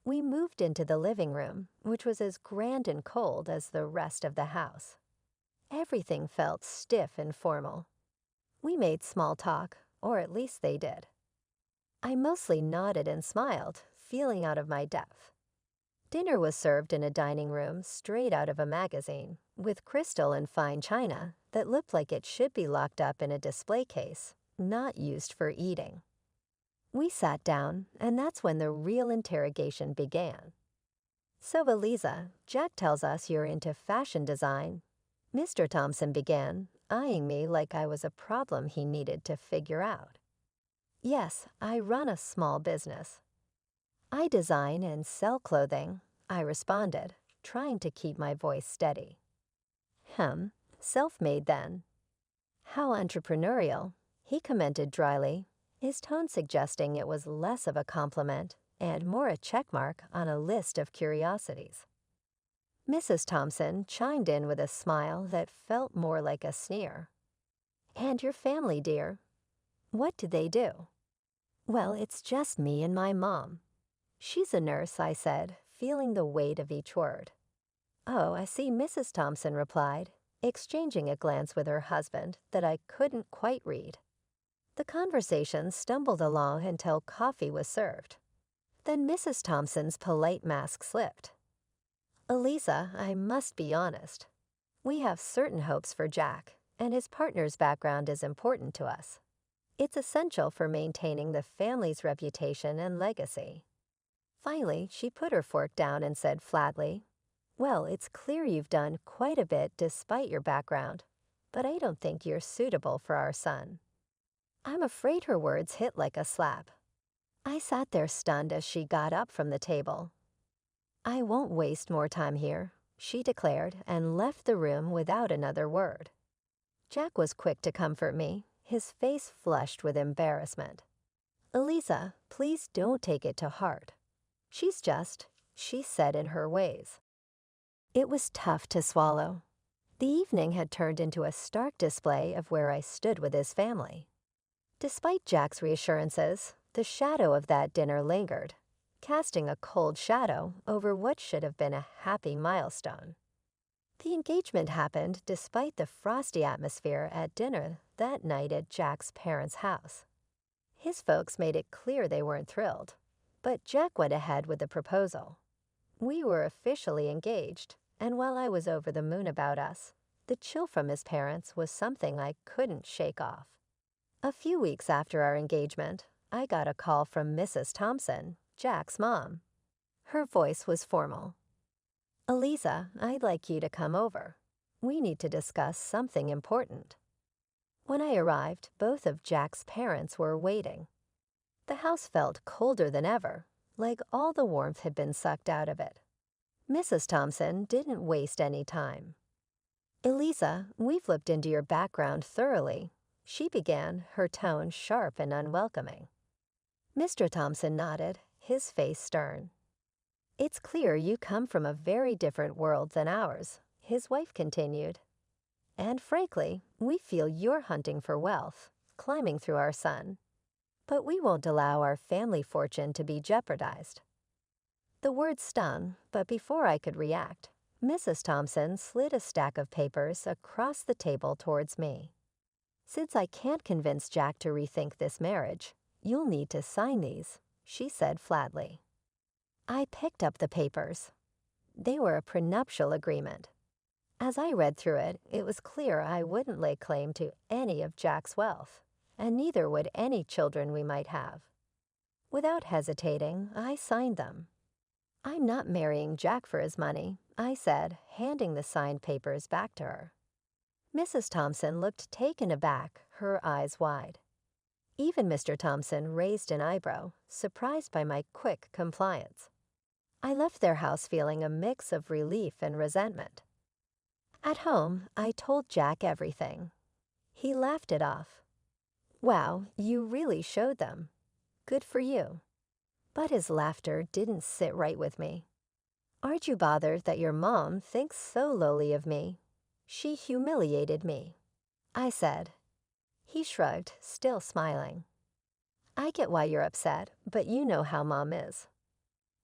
We moved into the living room, which was as grand and cold as the rest of the house. Everything felt stiff and formal. We made small talk, or at least they did. I mostly nodded and smiled, feeling out of my depth. Dinner was served in a dining room straight out of a magazine, with crystal and fine china that looked like it should be locked up in a display case, not used for eating. We sat down, and that's when the real interrogation began. "So, Eliza, Jack tells us you're into fashion design." Mr. Thompson began, eyeing me like I was a problem he needed to figure out. "Yes, I run a small business." "I design and sell clothing," I responded, trying to keep my voice steady. Self-made then." "How entrepreneurial," he commented dryly, his tone suggesting it was less of a compliment and more a checkmark on a list of curiosities. Mrs. Thompson chimed in with a smile that felt more like a sneer. "And your family, dear? What do they do?" "Well, it's just me and my mom." "She's a nurse," I said, feeling the weight of each word. "Oh, I see," Mrs. Thompson replied, exchanging a glance with her husband that I couldn't quite read. The conversation stumbled along until coffee was served. Then Mrs. Thompson's polite mask slipped. "Eliza, I must be honest. We have certain hopes for Jack, and his partner's background is important to us. It's essential for maintaining the family's reputation and legacy." Finally, she put her fork down and said flatly, "Well, it's clear you've done quite a bit despite your background, but I don't think you're suitable for our son." I'm afraid her words hit like a slap. I sat there stunned as she got up from the table. "I won't waste more time here," she declared and left the room without another word. Jack was quick to comfort me, his face flushed with embarrassment. "Eliza, please don't take it to heart. She's just," she said in her ways. It was tough to swallow. The evening had turned into a stark display of where I stood with his family. Despite Jack's reassurances, the shadow of that dinner lingered, casting a cold shadow over what should have been a happy milestone. The engagement happened despite the frosty atmosphere at dinner that night at Jack's parents' house. His folks made it clear they weren't thrilled, but Jack went ahead with the proposal. We were officially engaged, and while I was over the moon about us, the chill from his parents was something I couldn't shake off. A few weeks after our engagement, I got a call from Mrs. Thompson, Jack's mom. Her voice was formal. "Eliza, I'd like you to come over. We need to discuss something important." When I arrived, both of Jack's parents were waiting. The house felt colder than ever, like all the warmth had been sucked out of it. Mrs. Thompson didn't waste any time. "Eliza, we've looked into your background thoroughly," she began, her tone sharp and unwelcoming. Mr. Thompson nodded, his face stern. "It's clear you come from a very different world than ours," his wife continued. And frankly, we feel you're hunting for wealth, climbing through our sun. But we won't allow our family fortune to be jeopardized." The words stung, but before I could react, Mrs. Thompson slid a stack of papers across the table towards me. "Since I can't convince Jack to rethink this marriage, you'll need to sign these," she said flatly. I picked up the papers. They were a prenuptial agreement. As I read through it, it was clear I wouldn't lay claim to any of Jack's wealth, and neither would any children we might have. Without hesitating, I signed them. "I'm not marrying Jack for his money," I said, handing the signed papers back to her. Mrs. Thompson looked taken aback, her eyes wide. Even Mr. Thompson raised an eyebrow, surprised by my quick compliance. I left their house feeling a mix of relief and resentment. At home, I told Jack everything. He laughed it off. "Wow, you really showed them. Good for you." But his laughter didn't sit right with me. "Aren't you bothered that your mom thinks so lowly of me? She humiliated me," I said. He shrugged, still smiling. "I get why you're upset, but you know how Mom is.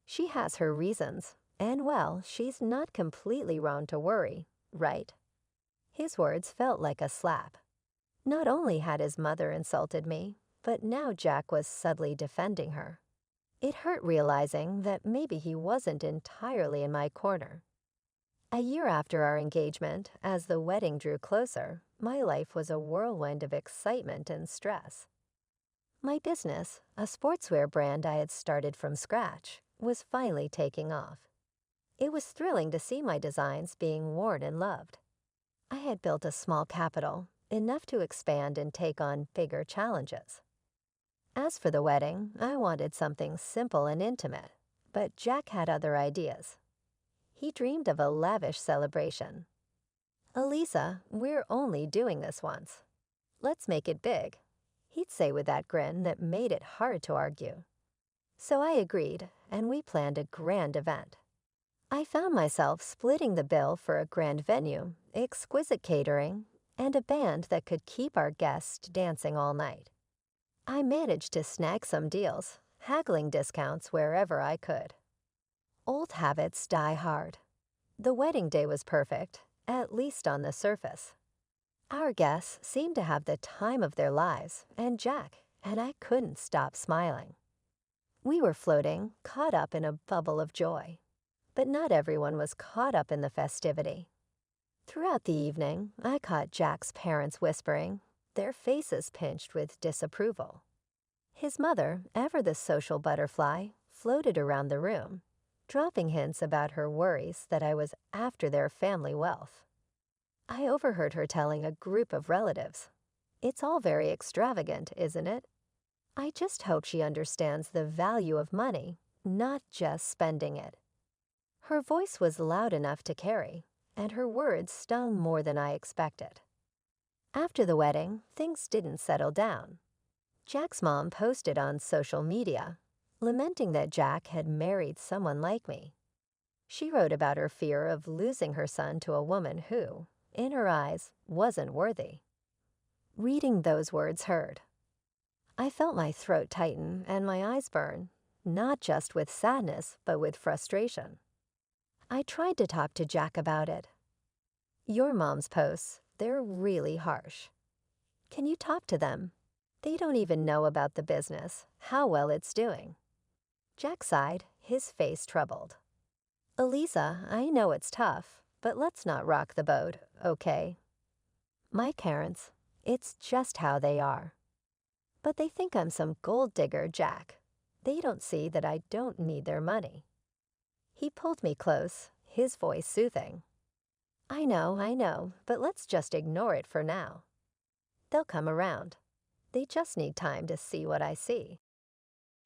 She has her reasons, and well, she's not completely wrong to worry, right?" His words felt like a slap. Not only had his mother insulted me, but now Jack was subtly defending her. It hurt realizing that maybe he wasn't entirely in my corner. A year after our engagement, as the wedding drew closer, my life was a whirlwind of excitement and stress. My business, a sportswear brand I had started from scratch, was finally taking off. It was thrilling to see my designs being worn and loved. I had built a small capital, enough to expand and take on bigger challenges. As for the wedding, I wanted something simple and intimate, but Jack had other ideas. He dreamed of a lavish celebration. "Elisa, we're only doing this once. Let's make it big," he'd say with that grin that made it hard to argue. So I agreed, and we planned a grand event. I found myself splitting the bill for a grand venue, exquisite catering, and a band that could keep our guests dancing all night. I managed to snag some deals, haggling discounts wherever I could. Old habits die hard. The wedding day was perfect, at least on the surface. Our guests seemed to have the time of their lives, and Jack, and I couldn't stop smiling. We were floating, caught up in a bubble of joy. But not everyone was caught up in the festivity. Throughout the evening, I caught Jack's parents whispering, their faces pinched with disapproval. His mother, ever the social butterfly, floated around the room, dropping hints about her worries that I was after their family wealth. I overheard her telling a group of relatives, "It's all very extravagant, isn't it?" I just hope she understands the value of money, not just spending it. Her voice was loud enough to carry, and her words stung more than I expected. After the wedding, things didn't settle down. Jack's mom posted on social media, lamenting that Jack had married someone like me. She wrote about her fear of losing her son to a woman who, in her eyes, wasn't worthy. Reading those words hurt. I felt my throat tighten and my eyes burn, not just with sadness, but with frustration. I tried to talk to Jack about it. "Your mom's posts, they're really harsh. Can you talk to them? They don't even know about the business, how well it's doing." Jack sighed, his face troubled. "Elisa, I know it's tough, but let's not rock the boat, okay? My parents, it's just how they are. But they think I'm some gold digger, Jack. They don't see that I don't need their money." He pulled me close, his voice soothing. I know, but let's just ignore it for now. They'll come around. They just need time to see what I see."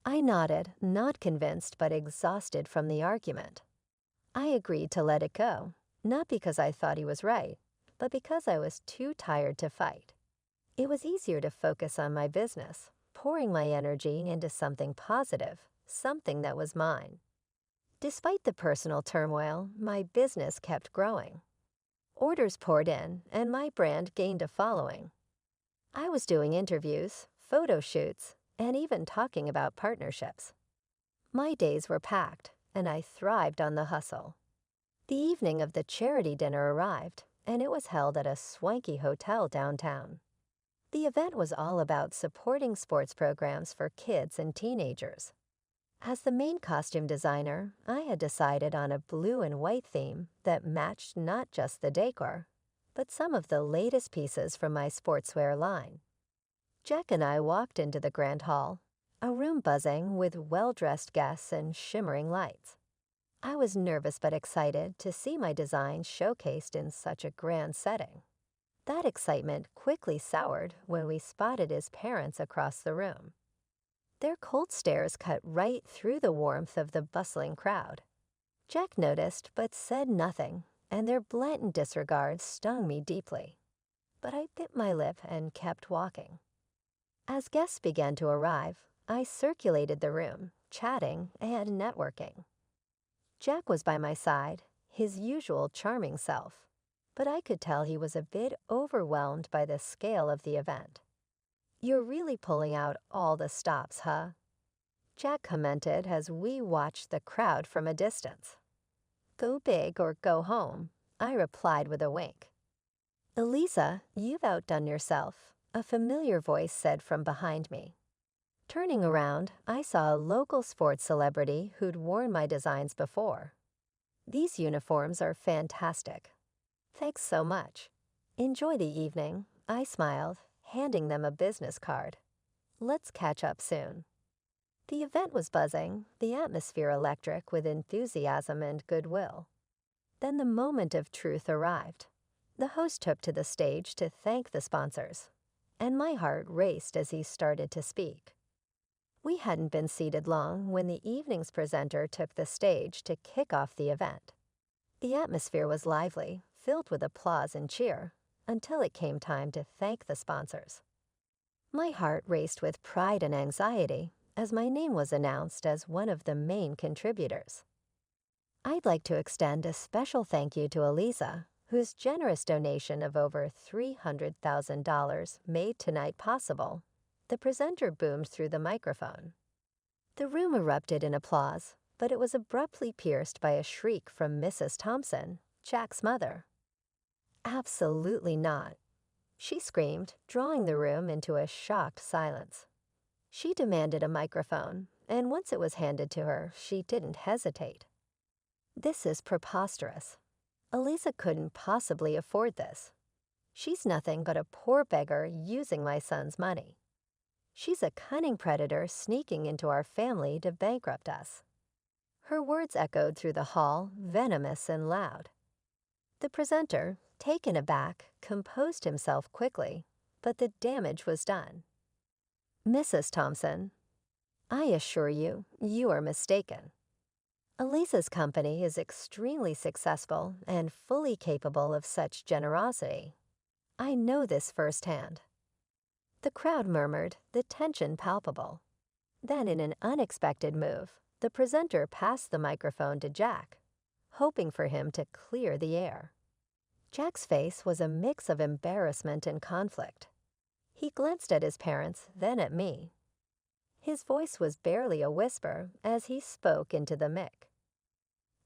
I nodded, not convinced but exhausted from the argument. I agreed to let it go, not because I thought he was right, but because I was too tired to fight. It was easier to focus on my business, pouring my energy into something positive, something that was mine. Despite the personal turmoil, my business kept growing. Orders poured in, and my brand gained a following. I was doing interviews, photo shoots, and even talking about partnerships. My days were packed, and I thrived on the hustle. The evening of the charity dinner arrived, and it was held at a swanky hotel downtown. The event was all about supporting sports programs for kids and teenagers. As the main costume designer, I had decided on a blue and white theme that matched not just the decor, but some of the latest pieces from my sportswear line. Jack and I walked into the grand hall, a room buzzing with well-dressed guests and shimmering lights. I was nervous but excited to see my design showcased in such a grand setting. That excitement quickly soured when we spotted his parents across the room. Their cold stares cut right through the warmth of the bustling crowd. Jack noticed but said nothing, and their blatant disregard stung me deeply. But I bit my lip and kept walking. As guests began to arrive, I circulated the room, chatting and networking. Jack was by my side, his usual charming self, but I could tell he was a bit overwhelmed by the scale of the event. "You're really pulling out all the stops, huh?" Jack commented as we watched the crowd from a distance. "Go big or go home," I replied with a wink. "Elisa, you've outdone yourself," a familiar voice said from behind me. Turning around, I saw a local sports celebrity who'd worn my designs before. "These uniforms are fantastic." "Thanks so much." "Enjoy the evening," I smiled, handing them a business card. "Let's catch up soon." The event was buzzing, the atmosphere electric with enthusiasm and goodwill. Then the moment of truth arrived. The host took to the stage to thank the sponsors, and my heart raced as he started to speak. We hadn't been seated long when the evening's presenter took the stage to kick off the event. The atmosphere was lively, filled with applause and cheer, until it came time to thank the sponsors. My heart raced with pride and anxiety as my name was announced as one of the main contributors. I'd like to extend a special thank you to Elisa, whose generous donation of over $300,000 made tonight possible. The presenter boomed through the microphone. The room erupted in applause, but it was abruptly pierced by a shriek from Mrs. Thompson, Jack's mother. "Absolutely not," she screamed, drawing the room into a shocked silence. She demanded a microphone, and once it was handed to her, she didn't hesitate. "This is preposterous. Elisa couldn't possibly afford this. She's nothing but a poor beggar using my son's money. She's a cunning predator sneaking into our family to bankrupt us." Her words echoed through the hall, venomous and loud. The presenter, taken aback, composed himself quickly, but the damage was done. "Mrs. Thompson, I assure you, you are mistaken. Elisa's company is extremely successful and fully capable of such generosity. I know this firsthand." The crowd murmured, the tension palpable. Then, in an unexpected move, the presenter passed the microphone to Jack, hoping for him to clear the air. Jack's face was a mix of embarrassment and conflict. He glanced at his parents, then at me. His voice was barely a whisper as he spoke into the mic.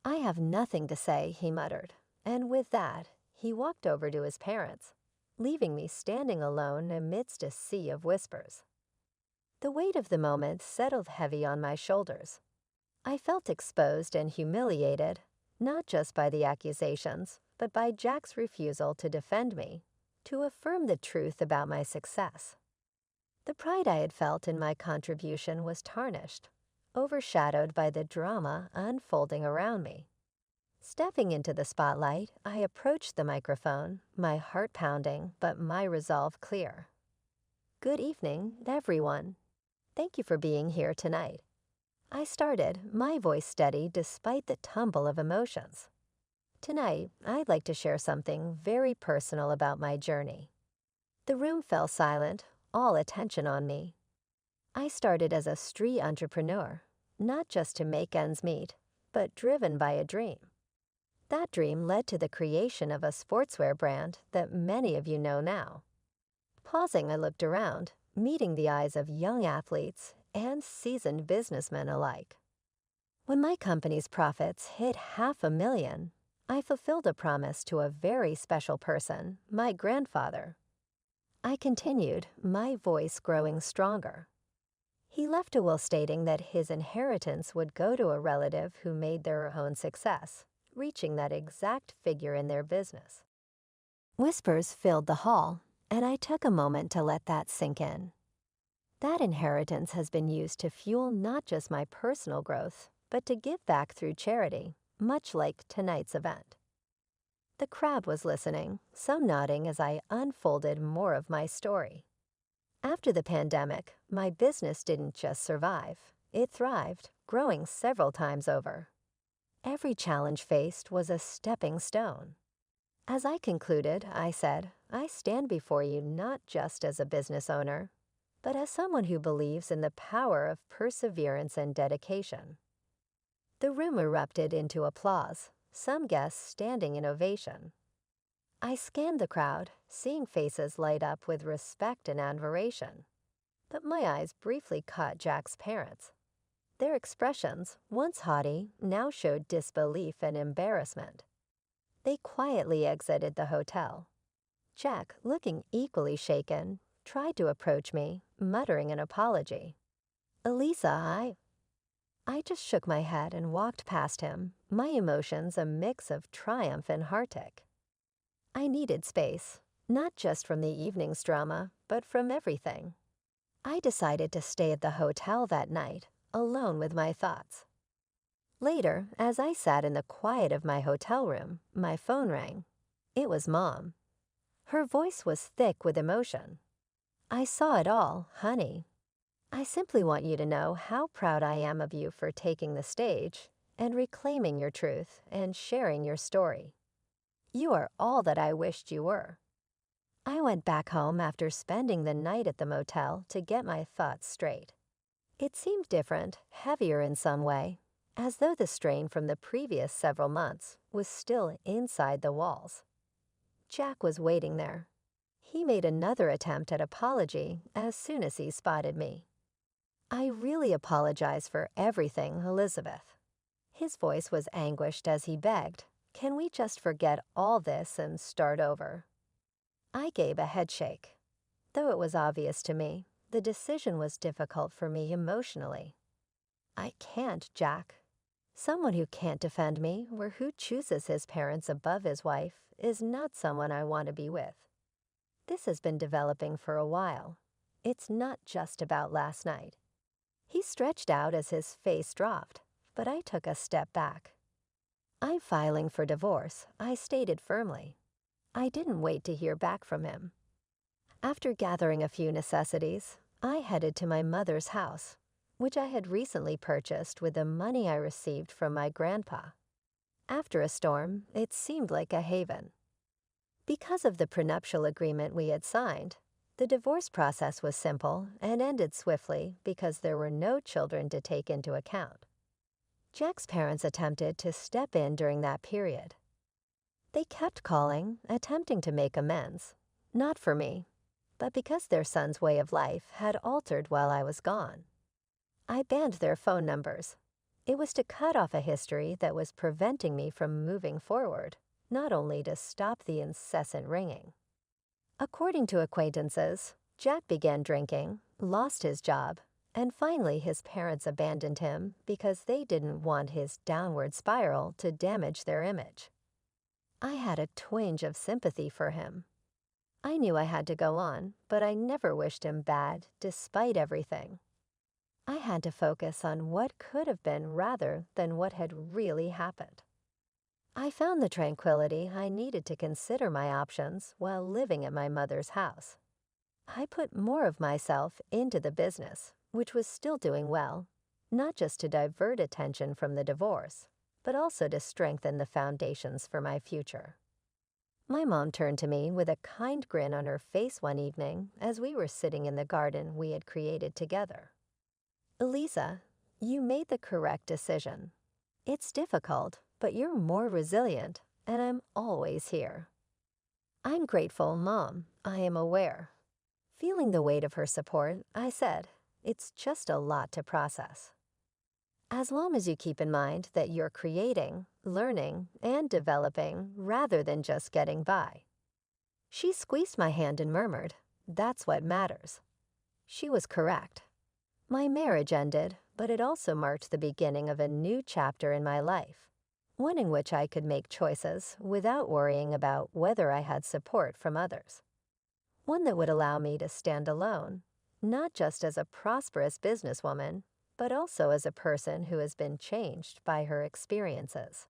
"I have nothing to say," he muttered, and with that, he walked over to his parents, leaving me standing alone amidst a sea of whispers. The weight of the moment settled heavy on my shoulders. I felt exposed and humiliated, not just by the accusations, but by Jack's refusal to defend me, to affirm the truth about my success. The pride I had felt in my contribution was tarnished, overshadowed by the drama unfolding around me. Stepping into the spotlight, I approached the microphone, my heart pounding, but my resolve clear. "Good evening, everyone. Thank you for being here tonight." I started, my voice steady despite the tumble of emotions. "Tonight, I'd like to share something very personal about my journey." The room fell silent, all attention on me. I started as a street entrepreneur, not just to make ends meet, but driven by a dream. That dream led to the creation of a sportswear brand that many of you know now. Pausing, I looked around, meeting the eyes of young athletes and seasoned businessmen alike. When my company's profits hit $500,000, I fulfilled a promise to a very special person, my grandfather. I continued, my voice growing stronger. He left a will stating that his inheritance would go to a relative who made their own success, reaching that exact figure in their business. Whispers filled the hall, and I took a moment to let that sink in. That inheritance has been used to fuel not just my personal growth, but to give back through charity, much like tonight's event. The crowd was listening, some nodding as I unfolded more of my story. After the pandemic, my business didn't just survive, it thrived, growing several times over. Every challenge faced was a stepping stone. As I concluded, I said, I stand before you not just as a business owner, but as someone who believes in the power of perseverance and dedication. The room erupted into applause, some guests standing in ovation. I scanned the crowd, seeing faces light up with respect and admiration. But my eyes briefly caught Jack's parents. Their expressions, once haughty, now showed disbelief and embarrassment. They quietly exited the hotel. Jack, looking equally shaken, tried to approach me, muttering an apology. Elisa, I just shook my head and walked past him, my emotions a mix of triumph and heartache. I needed space, not just from the evening's drama, but from everything. I decided to stay at the hotel that night, alone with my thoughts. Later, as I sat in the quiet of my hotel room, my phone rang. It was Mom. Her voice was thick with emotion. I saw it all, honey. I simply want you to know how proud I am of you for taking the stage and reclaiming your truth and sharing your story. You are all that I wished you were. I went back home after spending the night at the motel to get my thoughts straight. It seemed different, heavier in some way, as though the strain from the previous several months was still inside the walls. Jack was waiting there. He made another attempt at apology as soon as he spotted me. I really apologize for everything, Elizabeth. His voice was anguished as he begged, can we just forget all this and start over? I gave a headshake. Though it was obvious to me, the decision was difficult for me emotionally. I can't, Jack. Someone who can't defend me or who chooses his parents above his wife is not someone I want to be with. This has been developing for a while. It's not just about last night. He stretched out as his face dropped, but I took a step back. I'm filing for divorce, I stated firmly. I didn't wait to hear back from him. After gathering a few necessities, I headed to my mother's house, which I had recently purchased with the money I received from my grandpa. After a storm, it seemed like a haven. Because of the prenuptial agreement we had signed, the divorce process was simple and ended swiftly because there were no children to take into account. Jack's parents attempted to step in during that period. They kept calling, attempting to make amends, not for me, but because their son's way of life had altered while I was gone. I banned their phone numbers. It was to cut off a history that was preventing me from moving forward, not only to stop the incessant ringing. According to acquaintances, Jack began drinking, lost his job, and finally his parents abandoned him because they didn't want his downward spiral to damage their image. I had a twinge of sympathy for him. I knew I had to go on, but I never wished him bad, despite everything. I had to focus on what could have been rather than what had really happened. I found the tranquility I needed to consider my options while living at my mother's house. I put more of myself into the business, which was still doing well, not just to divert attention from the divorce, but also to strengthen the foundations for my future. My mom turned to me with a kind grin on her face one evening as we were sitting in the garden we had created together. Elisa, you made the correct decision. It's difficult, but you're more resilient, and I'm always here. I'm grateful, Mom. I am aware. Feeling the weight of her support, I said, it's just a lot to process. As long as you keep in mind that you're creating, learning, and developing rather than just getting by. She squeezed my hand and murmured, that's what matters. She was correct. My marriage ended, but it also marked the beginning of a new chapter in my life, one in which I could make choices without worrying about whether I had support from others. One that would allow me to stand alone, not just as a prosperous businesswoman, but also as a person who has been changed by her experiences.